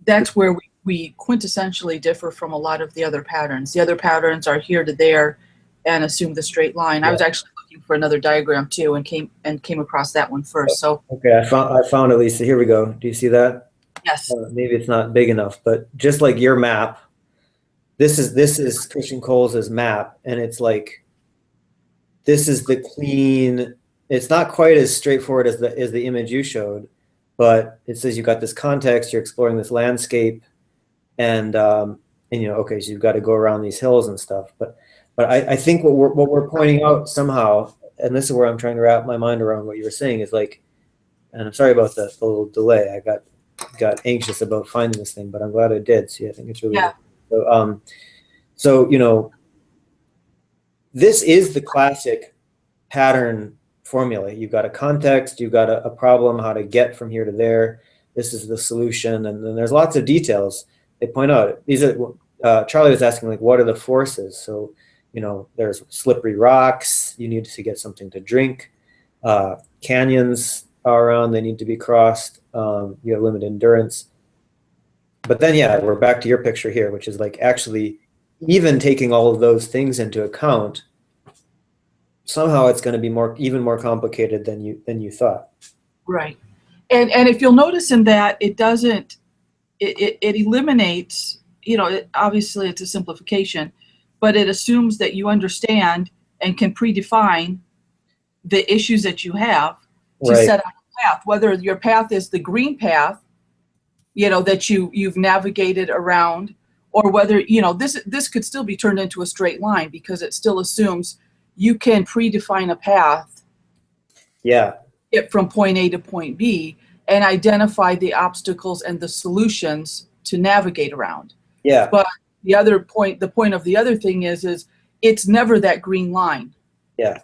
we quintessentially differ from a lot of the other patterns. The other patterns are here to there and assume the straight line. Yeah. I was actually looking for another diagram too, and came across that one first. So okay, I found at least. Here we go. Do you see that? Yes. Maybe it's not big enough, but just like your map, this is Christian Coles's map, and it's like, this is the clean. It's not quite as straightforward as the image you showed, but it says you've got this context, you're exploring this landscape, and you know, okay, so you've got to go around these hills and stuff. But I think what we're pointing out somehow, and this is where I'm trying to wrap my mind around what you were saying, is like, and I'm sorry about the little delay. I got anxious about finding this thing, but I'm glad I did. See, I think it's really good. So so you know, this is the classic pattern formula. You've got a context, you've got a problem, how to get from here to there. This is the solution, and then there's lots of details. They point out these are. Charlie was asking, like, what are the forces? So, you know, there's slippery rocks. You need to get something to drink. Canyons are around. They need to be crossed. You have limited endurance. But then, yeah, we're back to your picture here, which is like actually even taking all of those things into account. Somehow it's going to be even more complicated than you thought. Right, and if you'll notice in that, it doesn't. It eliminates. You know, obviously it's a simplification, but it assumes that you understand and can predefine the issues that you have to set up a path. Whether your path is the green path, you know, that you've navigated around, or whether, you know, this could still be turned into a straight line, because it still assumes you can predefine a path. Yeah. Get from point A to point B and identify the obstacles and the solutions to navigate around. Yeah. But the point of the other thing is it's never that green line. Yeah.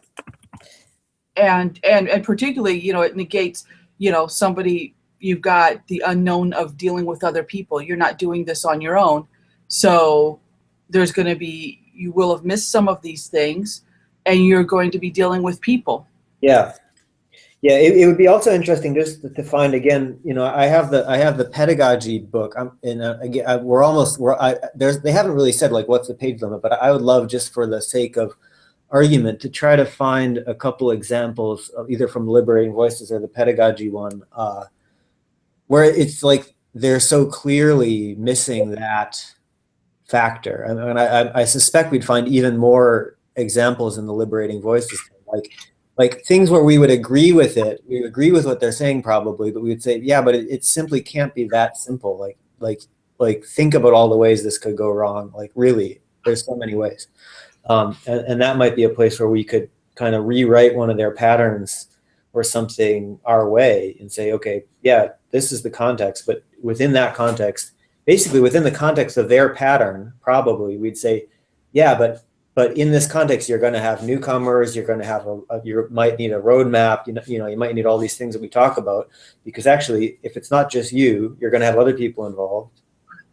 And particularly, you know, it negates, you know, you've got the unknown of dealing with other people. You're not doing this on your own. So there's going to be, you will have missed some of these things, and you're going to be dealing with people. Yeah. Yeah, it would be also interesting just to find, again, you know, I have the pedagogy book. They haven't really said like what's the page limit, but I would love, just for the sake of argument, to try to find a couple examples of either from Liberating Voices or the pedagogy one, where it's like they're so clearly missing that factor. I mean, I suspect we'd find even more examples in the Liberating Voices, like things where we would agree with it. We would agree with what they're saying probably, but we would say, yeah, but it simply can't be that simple. Like think about all the ways this could go wrong. Like really, there's so many ways. And that might be a place where we could kind of rewrite one of their patterns or something our way and say, okay, yeah, this is the context, but within that context, basically within the context of their pattern, probably we'd say, yeah, but in this context, you're going to have newcomers. You're going to have you might need a roadmap. You know, you might need all these things that we talk about, because actually, if it's not just you, you're going to have other people involved,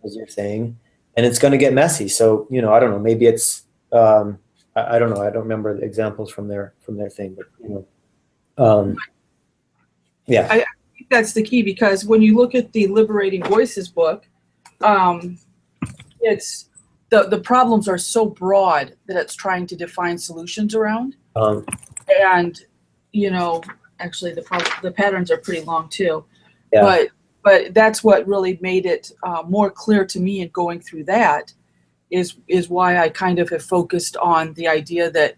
as you're saying, and it's going to get messy. So, you know, I don't know. Maybe it's I don't know. I don't remember the examples from their thing, but you know, Yeah. I think that's the key, because when you look at the Liberating Voices book, it's the problems are so broad that it's trying to define solutions around. And, you know, actually the patterns are pretty long too. Yeah. But that's what really made it more clear to me in going through that, is why I kind of have focused on the idea that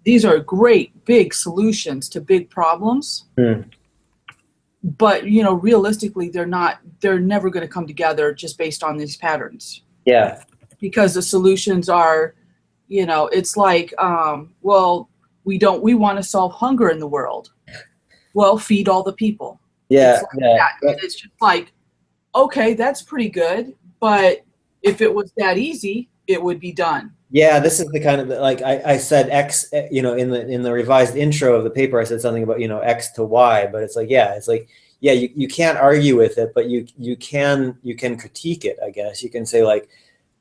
these are great big solutions to big problems. But, you know, realistically, they're never going to come together just based on these patterns. Yeah. Because the solutions are, you know, it's like, well, we want to solve hunger in the world. Well, feed all the people. Yeah. It's like that. And it's just like, okay, that's pretty good. But if it was that easy, it would be done. Yeah, this is the kind of, like I said X, you know, in the revised intro of the paper, I said something about, you know, X to Y, but it's like, yeah, you can't argue with it, but you can critique it, I guess. You can say, like,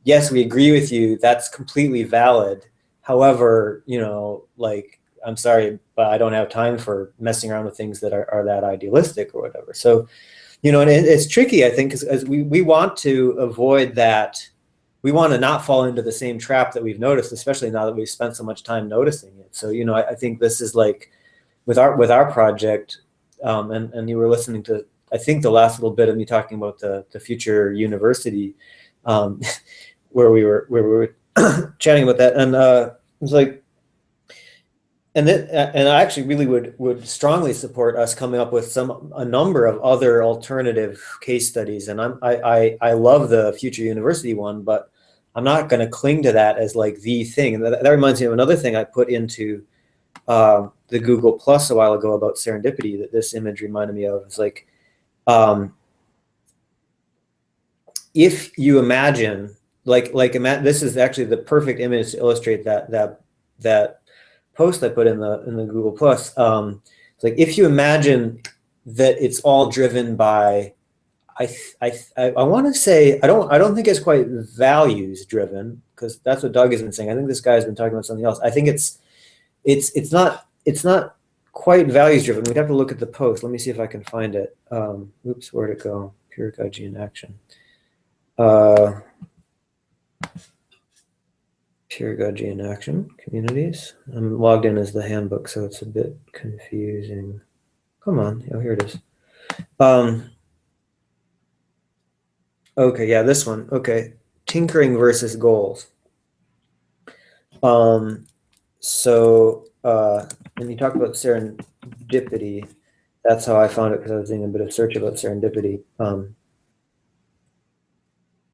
yes, we agree with you, that's completely valid. However, you know, like, I'm sorry, but I don't have time for messing around with things that are that idealistic or whatever. So, you know, and it's tricky, I think, because we want to avoid that. We want to not fall into the same trap that we've noticed, especially now that we've spent so much time noticing it. So, you know, I think this is like with our project, and you were listening to, I think, the last little bit of me talking about the future university, where we were chatting about that, and it was like, and I actually really would strongly support us coming up with a number of other alternative case studies. And I love the future university one, but I'm not going to cling to that as like the thing. And that reminds me of another thing I put into the Google Plus a while ago about serendipity, that this image reminded me of. It's like, if you imagine, this is actually the perfect image to illustrate that post I put in the Google Plus. It's like, if you imagine that it's all driven by, I want to say, I don't think it's quite values driven, because that's what Doug has been saying. I think this guy has been talking about something else. I think it's not quite values driven. We'd have to look at the post. Let me see if I can find it. Oops, where'd it go? Peeragogy in action. Peeragogy in action, communities. I'm logged in as the handbook, so it's a bit confusing. Come on, oh, here it is. Okay, yeah, this one. Okay, tinkering versus goals. So when you talk about serendipity, that's how I found it, because I was doing a bit of search about serendipity.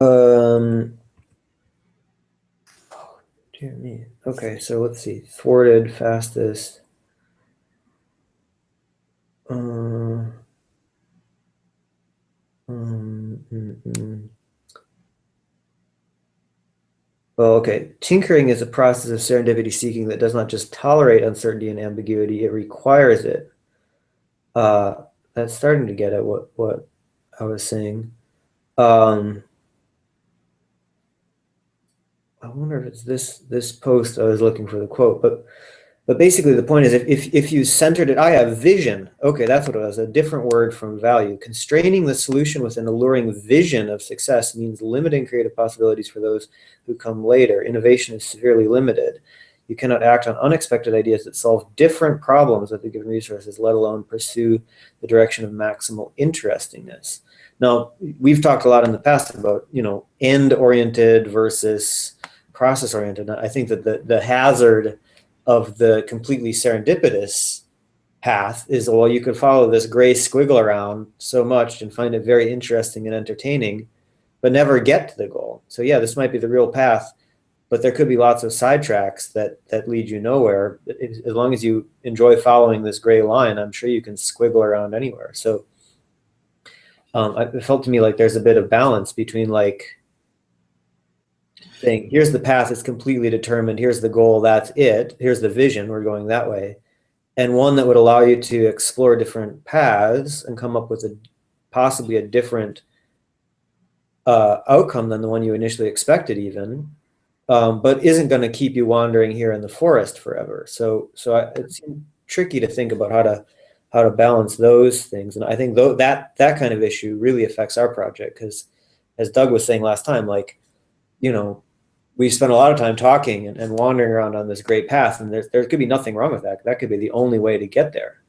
Oh, dear me. Okay, so let's see. Thwarted, fastest. Well, okay. Tinkering is a process of serendipity seeking that does not just tolerate uncertainty and ambiguity, it requires it. That's starting to get at what I was saying. I wonder if it's this post. I was looking for the quote, but basically the point is, if you centered it, I have vision. Okay, that's what it was, a different word from value. Constraining the solution with an alluring vision of success means limiting creative possibilities for those who come later. Innovation is severely limited. You cannot act on unexpected ideas that solve different problems with the given resources, let alone pursue the direction of maximal interestingness. Now, we've talked a lot in the past about, you know, end-oriented versus process-oriented. I think that the hazard of the completely serendipitous path is, well, you could follow this gray squiggle around so much and find it very interesting and entertaining, but never get to the goal. So yeah, this might be the real path, but there could be lots of sidetracks that lead you nowhere. As long as you enjoy following this gray line, I'm sure you can squiggle around anywhere. So it felt to me like there's a bit of balance between, like, saying, here's the path, it's completely determined, here's the goal, that's it, here's the vision, we're going that way, and one that would allow you to explore different paths and come up with possibly a different outcome than the one you initially expected, even, but isn't going to keep you wandering here in the forest forever. So it seemed tricky to think about how to balance those things. And I think that kind of issue really affects our project, because as Doug was saying last time, like, we spent a lot of time talking and wandering around on this great path, and there could be nothing wrong with that. That could be the only way to get there.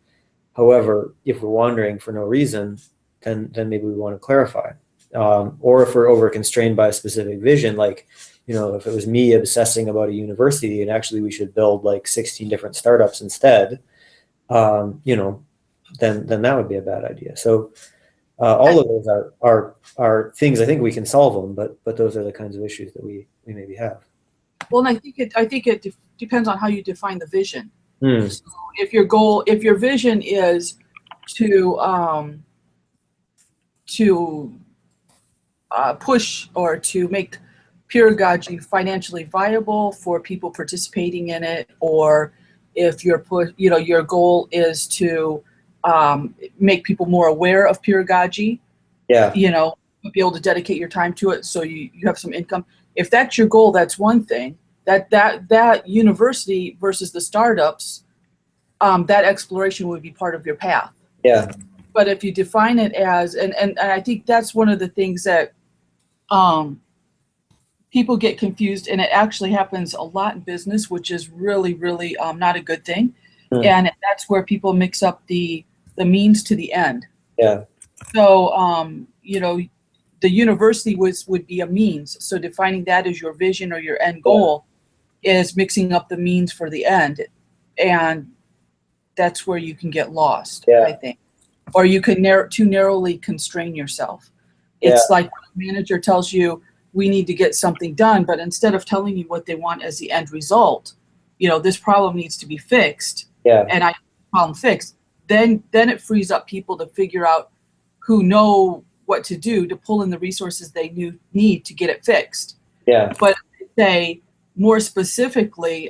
However, if we're wandering for no reason, then maybe we want to clarify. Or if we're over constrained by a specific vision, like, if it was me obsessing about a university and actually we should build like 16 different startups instead, then that would be a bad idea. So all of those are things, I think we can solve them, but those are the kinds of issues that we maybe have. Well, and I think it depends on how you define the vision. Hmm. So if your vision is to push or to make peeragogy financially viable for people participating in it, or if your goal is to make people more aware of peeragogy, be able to dedicate your time to it so you have some income. If that's your goal, that's one thing. That university versus the startups, that exploration would be part of your path. Yeah. But if you define it as, and I think that's one of the things that people get confused, and it actually happens a lot in business, which is really, really not a good thing. Hmm. And that's where people mix up the means to the end. Yeah. So, the university would be a means. So defining that as your vision or your end goal is mixing up the means for the end. And that's where you can get lost, I think. Or you can too narrowly constrain yourself. It's like when a manager tells you, we need to get something done, but instead of telling you what they want as the end result, this problem needs to be fixed. Yeah. And I problem fixed. Then it frees up people to figure out, who know what to do to pull in the resources they need to get it fixed. Yeah. But say more specifically,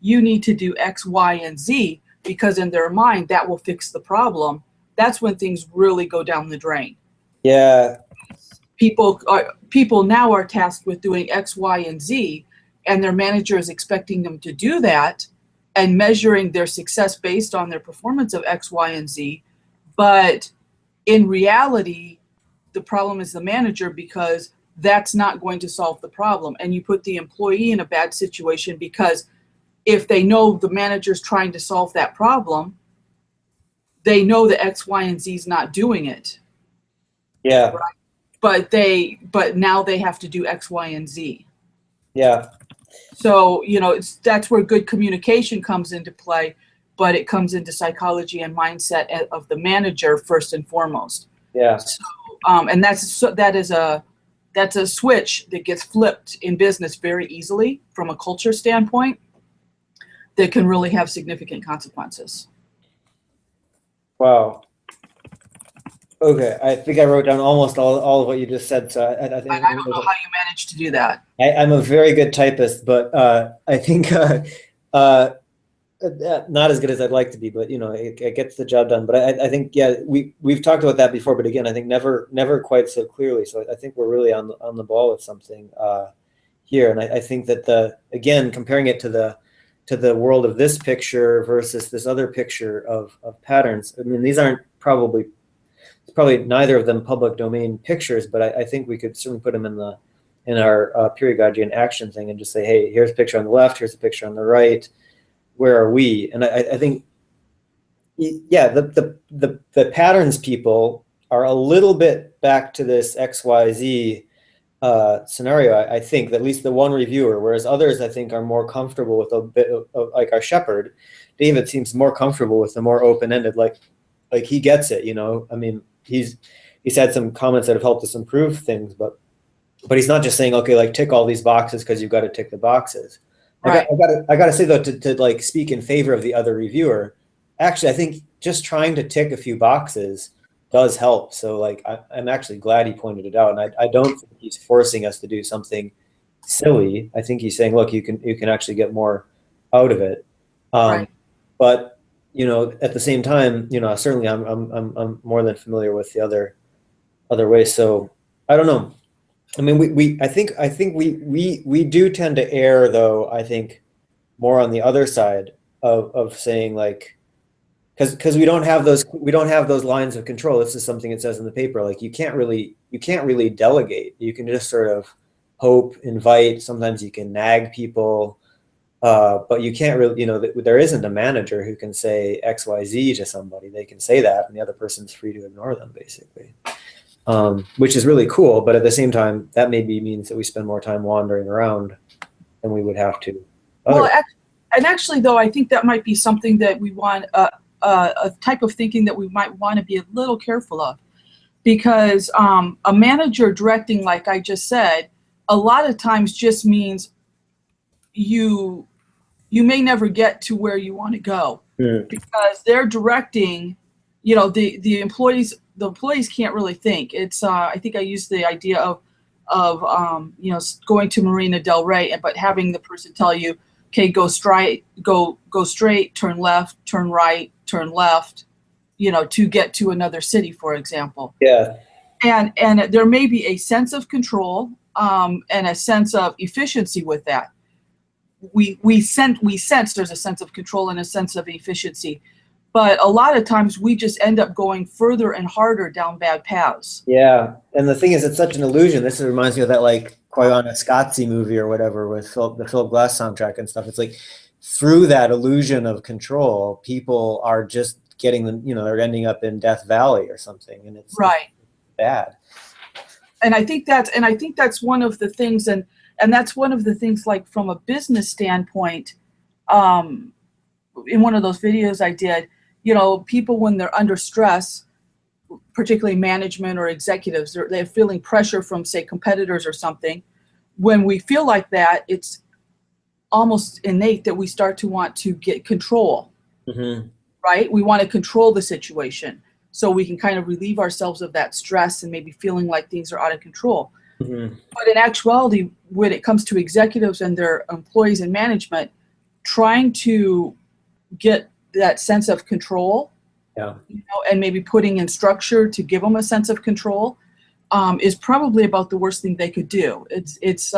you need to do X, Y, and Z, because in their mind that will fix the problem. That's when things really go down the drain. Yeah. People now are tasked with doing X, Y, and Z, and their manager is expecting them to do that and measuring their success based on their performance of X, Y, and Z. But in reality, the problem is the manager, because that's not going to solve the problem. And you put the employee in a bad situation, because if they know the manager's trying to solve that problem, they know that X, Y, and Z is not doing it. Yeah. Right? But now they have to do X, Y, and Z. Yeah. So, that's where good communication comes into play, but it comes into psychology and mindset of the manager first and foremost. Yeah. So, and that's a switch that gets flipped in business very easily from a culture standpoint that can really have significant consequences. Wow. Okay, I think I wrote down almost all of what you just said. So I think I don't know how you managed to do that. I'm a very good typist, but I think not as good as I'd like to be. But it gets the job done. But I think we've talked about that before. But again, I think never quite so clearly. So I think we're really on the ball with something here. And I think that again, comparing it to the world of this picture versus this other picture of patterns. I mean, these aren't probably neither of them public domain pictures, but I think we could certainly put them in our peeragogy and action thing and just say, hey, here's a picture on the left, here's a picture on the right. Where are we? And I think, the patterns people are a little bit back to this XYZ scenario. I think at least the one reviewer, whereas others I think are more comfortable with a bit of like our shepherd. David seems more comfortable with the more open-ended, like he gets it. I mean, he's had some comments that have helped us improve things, but he's not just saying, okay, like tick all these boxes because you've got to tick the boxes. Right. I got to say though, to like speak in favor of the other reviewer, actually, I think just trying to tick a few boxes does help. So like, I'm actually glad he pointed it out, and I don't think he's forcing us to do something silly. I think he's saying, look, you can actually get more out of it. Right. But at the same time, certainly I'm more than familiar with the other ways. So I don't know. I mean, I think we do tend to err, though, I think more on the other side of saying like, because we don't have those lines of control. This is something it says in the paper. Like you can't really delegate. You can just sort of hope, invite. Sometimes you can nag people, but you can't really. There isn't a manager who can say X, Y, Z to somebody. They can say that, and the other person's free to ignore them, basically. Which is really cool, but at the same time, that maybe means that we spend more time wandering around than we would have to. Well, and actually, though, I think that might be something that we want, a type of thinking that we might want to be a little careful of, because a manager directing, like I just said, a lot of times just means you may never get to where you want to go, because they're directing. The employees can't really think. It's I think I used the idea of going to Marina Del Rey, but having the person tell you, okay, go straight, turn left, turn right, turn left, to get to another city, for example. Yeah. And there may be a sense of control and a sense of efficiency with that. We sense there's a sense of control and a sense of efficiency. But a lot of times we just end up going further and harder down bad paths. Yeah, and the thing is, it's such an illusion. This reminds me of that like Koyaanisqatsi movie or whatever with the Philip Glass soundtrack and stuff. It's like through that illusion of control, people are just getting them. They're ending up in Death Valley or something, and it's right. Bad. And I think that's one of the things, and that's one of the things, like from a business standpoint. In one of those videos I did. People when they're under stress, particularly management or executives, they're feeling pressure from, say, competitors or something. When we feel like that, it's almost innate that we start to want to get control, right? We want to control the situation so we can kind of relieve ourselves of that stress and maybe feeling like things are out of control. But in actuality, when it comes to executives and their employees and management, trying to get that sense of control, and maybe putting in structure to give them a sense of control, is probably about the worst thing they could do. It's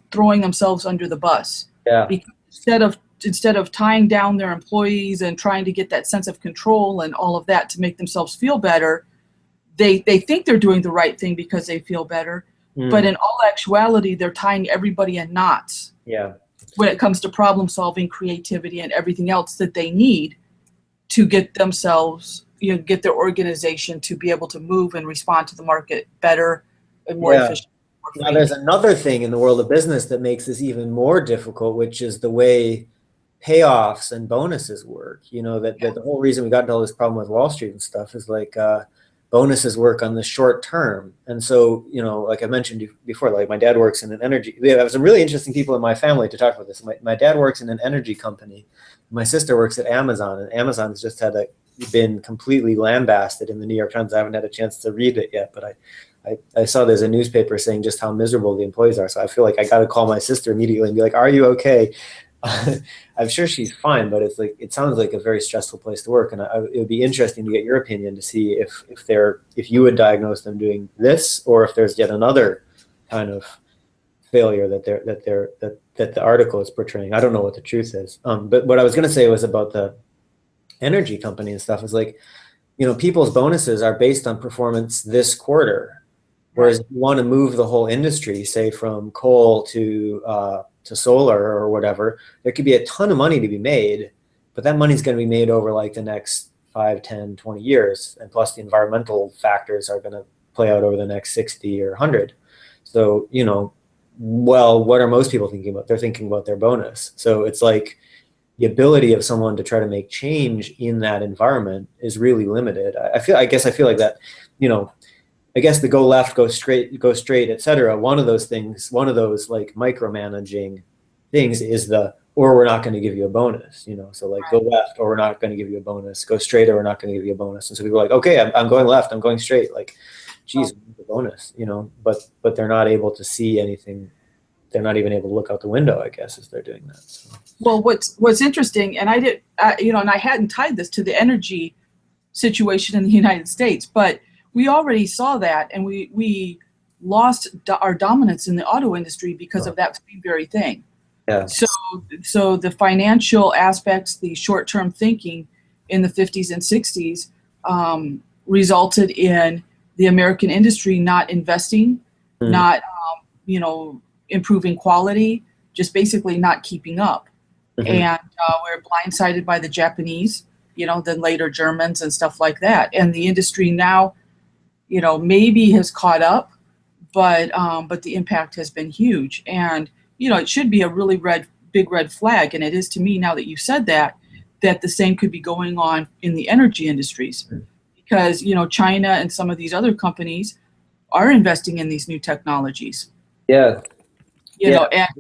throwing themselves under the bus. Yeah. Because instead of tying down their employees and trying to get that sense of control and all of that to make themselves feel better, they think they're doing the right thing because they feel better. But in all actuality, they're tying everybody in knots. Yeah. When it comes to problem solving, creativity, and everything else that they need to get themselves, get their organization to be able to move and respond to the market better and more efficient. Now, there's another thing in the world of business that makes this even more difficult, which is the way payoffs and bonuses work. That the whole reason we got into all this problem with Wall Street and stuff is like bonuses work on the short term. And so, like I mentioned before, like my dad works in an energy, we have some really interesting people in my family to talk about this. My dad works in an energy company. My sister works at Amazon, and Amazon's just been completely lambasted in the New York Times. I haven't had a chance to read it yet, but I saw there's a newspaper saying just how miserable the employees are. So I feel like I got to call my sister immediately and be like, are you okay? I'm sure she's fine, but it's like, it sounds like a very stressful place to work. And it would be interesting to get your opinion to see if you would diagnose them doing this, or if there's yet another kind of failure that the article is portraying. I don't know what the truth is. But what I was going to say was about the energy company and stuff is like, people's bonuses are based on performance this quarter. Whereas if you want to move the whole industry, say from coal to solar or whatever, there could be a ton of money to be made, but that money is going to be made over like the next 5, 10, 20 years. And plus the environmental factors are going to play out over the next 60 or 100. So, what are most people thinking about? They're thinking about their bonus. So it's like the ability of someone to try to make change in that environment is really limited. I guess I feel like that, I guess the go left, go straight, et cetera. One of those like micromanaging things is or we're not going to give you a bonus, so like go left or we're not going to give you a bonus, go straight or we're not going to give you a bonus. And so people are like, okay, I'm going left, I'm going straight. Like, geez, the bonus, but they're not able to see anything. They're not even able to look out the window, I guess, as they're doing that. So. Well, what's interesting, and and I hadn't tied this to the energy situation in the United States, but we already saw that, and we lost our dominance in the auto industry because of that very thing. Yeah. So the financial aspects, the short-term thinking in the 50s and 60s resulted in the American industry not investing, not improving quality, just basically not keeping up. And we're blindsided by the Japanese, then later Germans and stuff like that. And the industry now, maybe has caught up, but the impact has been huge. And it should be a really big red flag, and it is to me now that you said that the same could be going on in the energy industries, because China and some of these other companies are investing in these new technologies. Yeah. And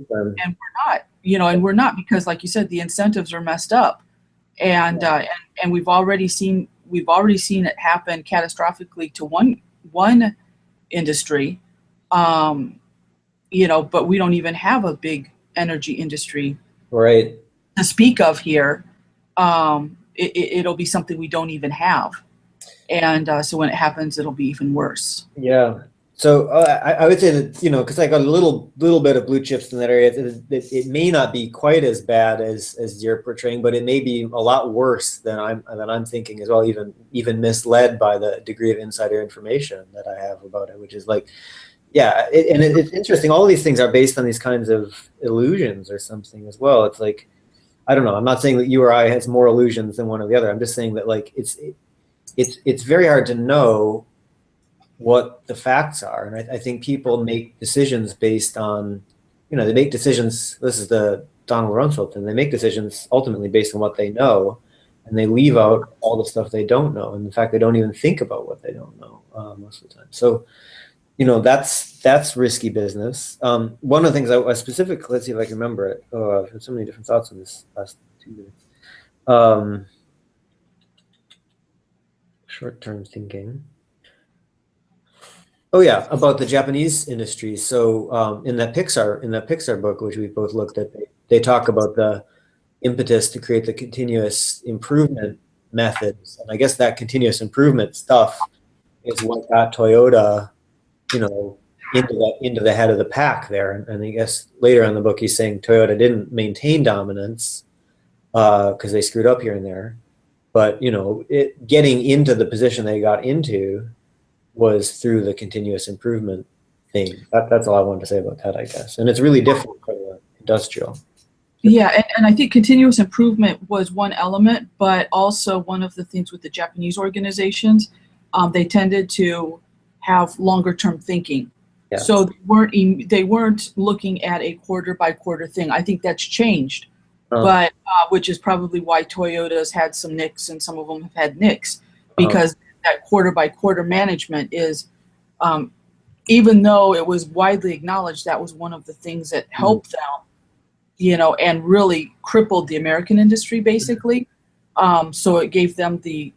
we're not, and we're not, because like you said, the incentives are messed up, and we've already seen it happen catastrophically to one industry, but we don't even have a big energy industry right to speak of here. It'll be something we don't even have, and so when it happens, it'll be even worse. Yeah. So I would say that, because I got a little bit of blue chips in that area, it may not be quite as bad as you're portraying, but it may be a lot worse than I'm thinking as well, even misled by the degree of insider information that I have about it, which is like, yeah, it's interesting. All of these things are based on these kinds of illusions or something as well. It's like, I don't know. I'm not saying that you or I has more illusions than one or the other. I'm just saying that like it's very hard to know what the facts are, and I think people make decisions based on, they make decisions. This is the Donald Rumsfeld thing. They make decisions ultimately based on what they know, and they leave out all the stuff they don't know. And in fact, they don't even think about what they don't know most of the time. So, that's risky business. One of the things I specifically, let's see if I can remember it. Oh, I've had so many different thoughts on this last 2 minutes. Short-term thinking. Oh yeah, about the Japanese industry. So in that Pixar book, which we both looked at, they talk about the impetus to create the continuous improvement methods, and I guess that continuous improvement stuff is what got Toyota, into the head of the pack there. And I guess later in the book, he's saying Toyota didn't maintain dominance because they screwed up here and there, but getting into the position they got into was through the continuous improvement thing. That's all I wanted to say about that, I guess. And it's really different from the industrial. Yeah, and I think continuous improvement was one element, but also one of the things with the Japanese organizations, they tended to have longer term thinking. Yeah. So they weren't looking at a quarter by quarter thing. I think that's changed, but which is probably why Toyota's had some nicks and some of them have had nicks, because that quarter by quarter management is, even though it was widely acknowledged, that was one of the things that helped them, and really crippled the American industry basically. So it gave them the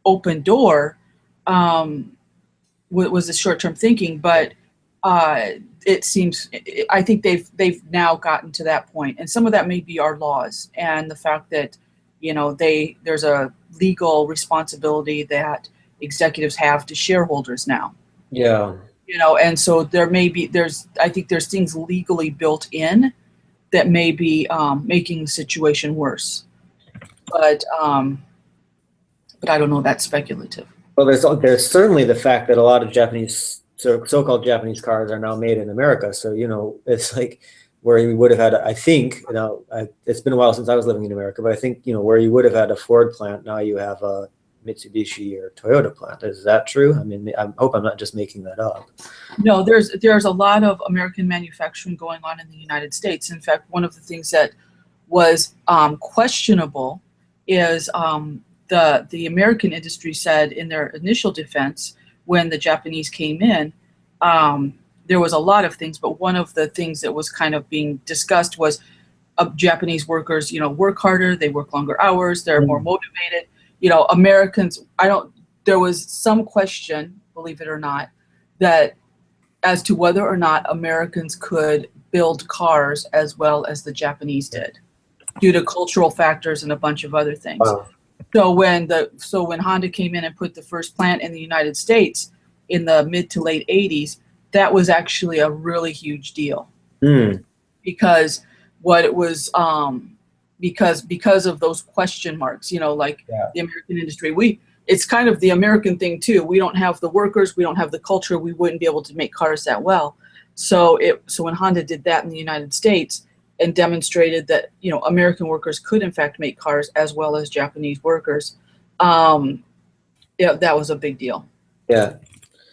open door, was the short-term thinking, but it seems, I think they've now gotten to that point, and some of that may be our laws and the fact that there's a legal responsibility that executives have to shareholders now. Yeah. And so I think there's things legally built in that may be making the situation worse, but I don't know. That's speculative. Well, there's certainly the fact that a lot of Japanese, so-called Japanese cars are now made in America. So, it's like where you would have had, I think, it's been a while since I was living in America, but I think, where you would have had a Ford plant, now you have a Mitsubishi or Toyota plant. Is that true? I mean, I hope I'm not just making that up. No, there's a lot of American manufacturing going on in the United States. In fact, one of the things that was questionable is the American industry said in their initial defense when the Japanese came in, there was a lot of things, but one of the things that was kind of being discussed was Japanese workers, work harder, they work longer hours, they're more motivated. Americans, there was some question, believe it or not, that as to whether or not Americans could build cars as well as the Japanese did, due to cultural factors and a bunch of other things. Wow. So when Honda came in and put the first plant in the United States in the mid to late 80s, that was actually a really huge deal, because what it was, because of those question marks, like Yeah. the American industry. It's kind of the American thing too. We don't have the workers, we don't have the culture, we wouldn't be able to make cars that well. So when Honda did that in the United States and demonstrated that, American workers could in fact make cars as well as Japanese workers, yeah, that was a big deal. Yeah.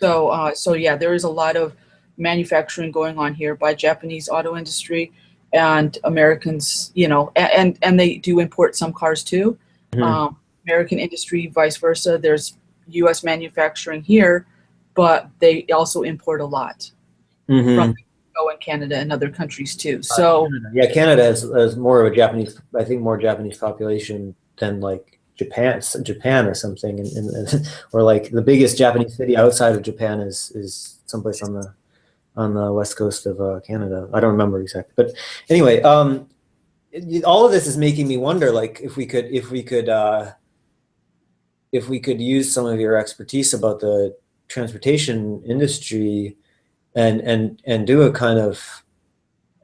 So yeah, there is a lot of manufacturing going on here by Japanese auto industry and Americans, and they do import some cars too. Mhm. American industry, vice versa. There's U.S. manufacturing here, but they also import a lot Mhm. from Mexico and Canada and other countries too. So Yeah, Canada has more of a Japanese, I think, more Japanese population than like Japan or something, or like the biggest Japanese city outside of Japan is someplace on the west coast of Canada. I don't remember exactly, but anyway, all of this is making me wonder, like if we could use some of your expertise about the transportation industry and do a kind of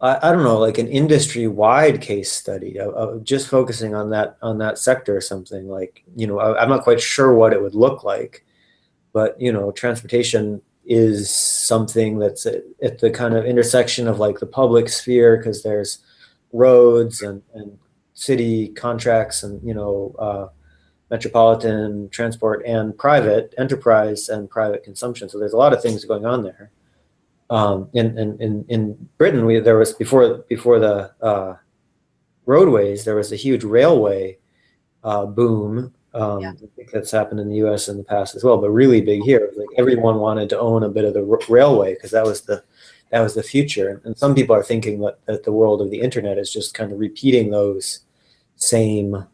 I don't know, like an industry-wide case study of just focusing on that sector or something. Like, I'm not quite sure what it would look like, but transportation is something that's at the kind of intersection of like the public sphere, because there's roads and city contracts and metropolitan transport and private enterprise and private consumption. So there's a lot of things going on there. In Britain, there was before the roadways, there was a huge railway boom. Yeah. I think that's happened in the U.S. in the past as well, but really big here. It was like everyone wanted to own a bit of the railway because that was the future. And some people are thinking that the world of the internet is just kind of repeating those same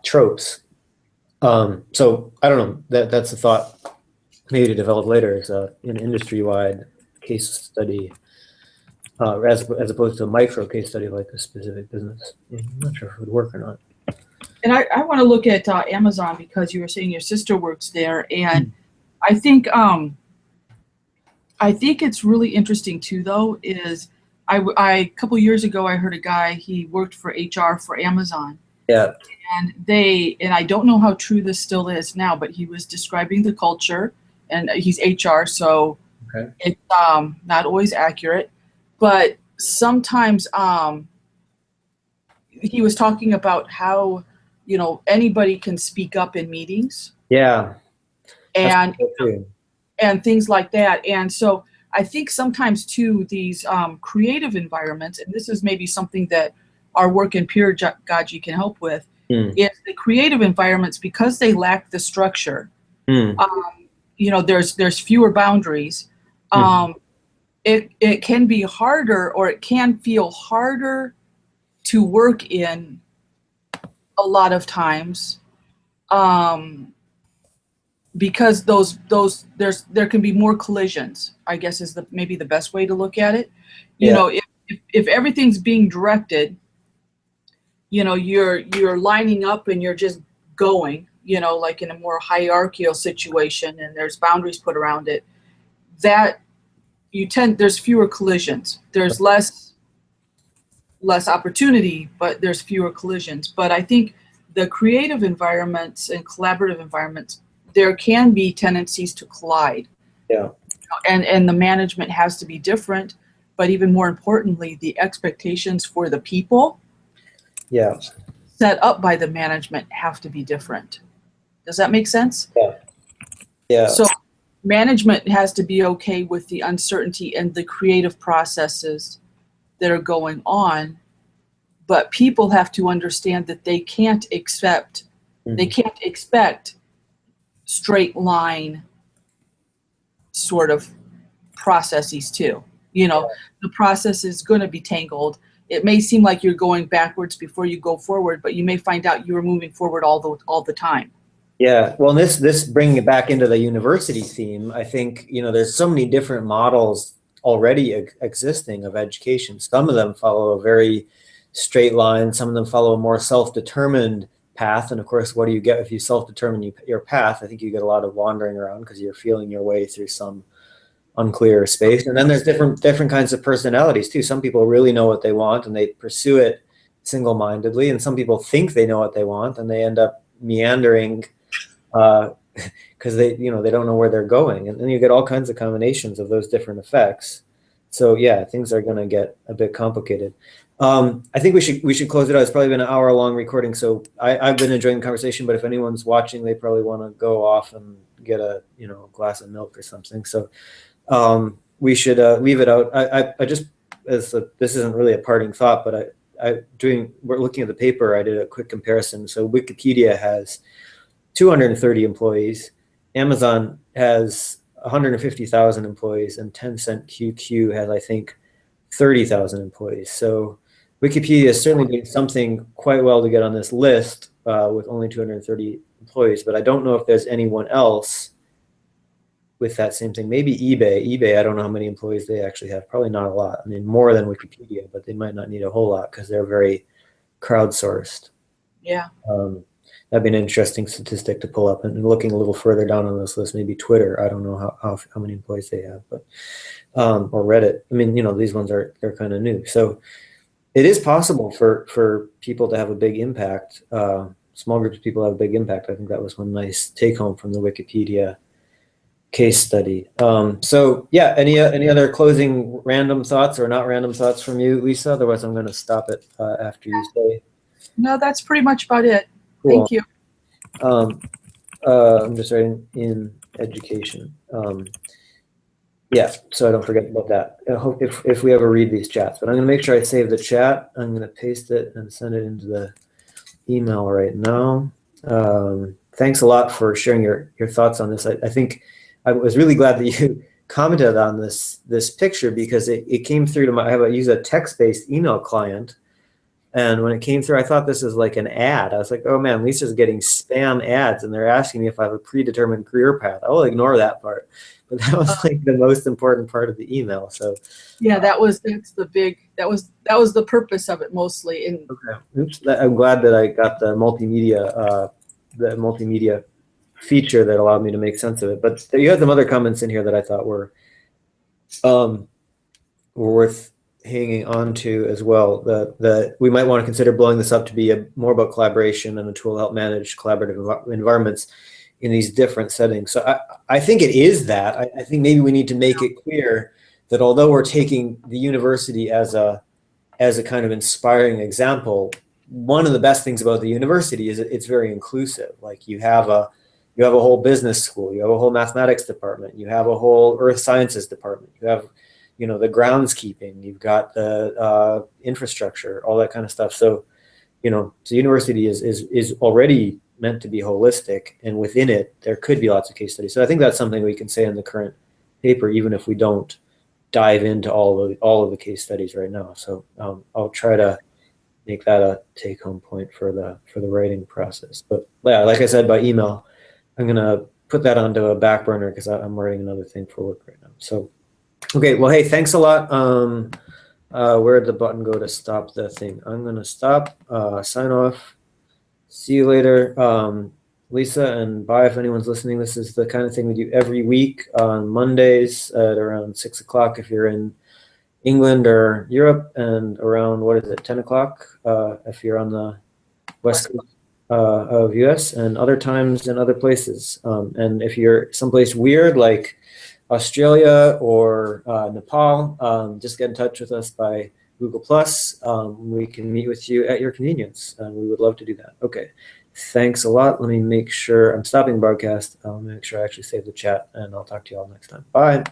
tropes. So I don't know. That's a thought maybe to develop later as an industry-wide case study, as opposed to a micro case study like a specific business. I'm not sure if it would work or not. And I want to look at Amazon, because you were saying your sister works there, and I think it's really interesting too. Though is I a couple years ago I heard a guy, he worked for HR for Amazon. Yeah. And I don't know how true this still is now, but he was describing the culture, and he's HR, so Okay. it's not always accurate, but sometimes he was talking about how anybody can speak up in meetings. Yeah. And That's true. and things like that. And so I think sometimes too, these creative environments, and this is maybe something that our work in Peeragogy can help with, is the creative environments, because they lack the structure. There's fewer boundaries. It can be harder, or it can feel harder to work in a lot of times, because there can be more collisions, I guess, is maybe the best way to look at it. If everything's being directed, you're lining up and you're just going, like in a more hierarchical situation, and there's boundaries put around it, that there's fewer collisions. There's less opportunity, but there's fewer collisions. But I think the creative environments and collaborative environments, there can be tendencies to collide. Yeah. And the management has to be different, but even more importantly, the expectations for the people set up by the management have to be different. Does that make sense? Yeah. So management has to be okay with the uncertainty and the creative processes that are going on, but people have to understand that they can't expect straight line sort of processes too. The process is going to be tangled. It may seem like you're going backwards before you go forward, but you may find out you are moving forward all the time. Yeah. Well, this bringing it back into the university theme, I think, there's so many different models already existing of education. Some of them follow a very straight line. Some of them follow a more self-determined path. And of course, what do you get if you self-determine your path? I think you get a lot of wandering around because you're feeling your way through some unclear space. And then there's different kinds of personalities too. Some people really know what they want and they pursue it single-mindedly, and some people think they know what they want and they end up meandering because they don't know where they're going, and then you get all kinds of combinations of those different effects. So yeah, things are going to get a bit complicated. I think we should close it out. It's probably been an hour-long recording, so I've been enjoying the conversation. But if anyone's watching, they probably want to go off and get a glass of milk or something. So we should leave it out. I just this isn't really a parting thought, but we're looking at the paper. I did a quick comparison. So Wikipedia has 230 employees. Amazon has 150,000 employees, and Tencent QQ has, I think, 30,000 employees. So Wikipedia is certainly doing something quite well to get on this list with only 230 employees, but I don't know if there's anyone else with that same thing. Maybe eBay. eBay, I don't know how many employees they actually have. Probably not a lot. I mean, more than Wikipedia, but they might not need a whole lot because they're very crowdsourced. Yeah. That'd be an interesting statistic to pull up. And looking a little further down on this list, maybe Twitter. I don't know how many employees they have, but or Reddit. I mean, these ones they're kind of new. So it is possible for people to have a big impact. Small groups of people have a big impact. I think that was one nice take home from the Wikipedia case study. So yeah, any other closing random thoughts or not random thoughts from you, Lisa? Otherwise, I'm going to stop it after you say. No, that's pretty much about it. Cool. Thank you. I'm just writing in education. Yeah, so I don't forget about that. I hope if we ever read these chats, but I'm going to make sure I save the chat. I'm going to paste it and send it into the email right now. Thanks a lot for sharing your thoughts on this. I think I was really glad that you commented on this picture because it came through to I use a text-based email client. And when it came through, I thought this was like an ad. I was like, oh man, Lisa's getting spam ads and they're asking me if I have a predetermined career path. I will ignore that part. But that was like the most important part of the email. So yeah, that was the purpose of it mostly. And okay. Oops. I'm glad that I got the multimedia feature that allowed me to make sense of it. But you had some other comments in here that I thought were worth hanging on to as well, that we might want to consider blowing this up to be more about collaboration and a tool to help manage collaborative environments in these different settings. So I think it is that. I think maybe we need to make it clear that although we're taking the university as a kind of inspiring example, one of the best things about the university is it's very inclusive. Like you have a whole business school, you have a whole mathematics department, you have a whole earth sciences department, you have the groundskeeping, you've got the infrastructure, all that kind of stuff. So, so university is already meant to be holistic, and within it, there could be lots of case studies. So I think that's something we can say in the current paper, even if we don't dive into all of the case studies right now. So I'll try to make that a take-home point for the writing process. But yeah, like I said, by email, I'm gonna put that onto a back burner because I'm writing another thing for work right now. So. Okay, well, hey, thanks a lot. Where'd the button go to stop the thing? I'm going to stop, sign off. See you later. Lisa, and bye if anyone's listening. This is the kind of thing we do every week on Mondays at around 6 o'clock if you're in England or Europe, and around, 10 o'clock if you're on the west coast of US, and other times in other places. And if you're someplace weird like Australia or Nepal, just get in touch with us by Google+. We can meet with you at your convenience. We would love to do that. Okay, thanks a lot. Let me make sure I'm stopping broadcast. I'll make sure I actually save the chat, and I'll talk to you all next time. Bye.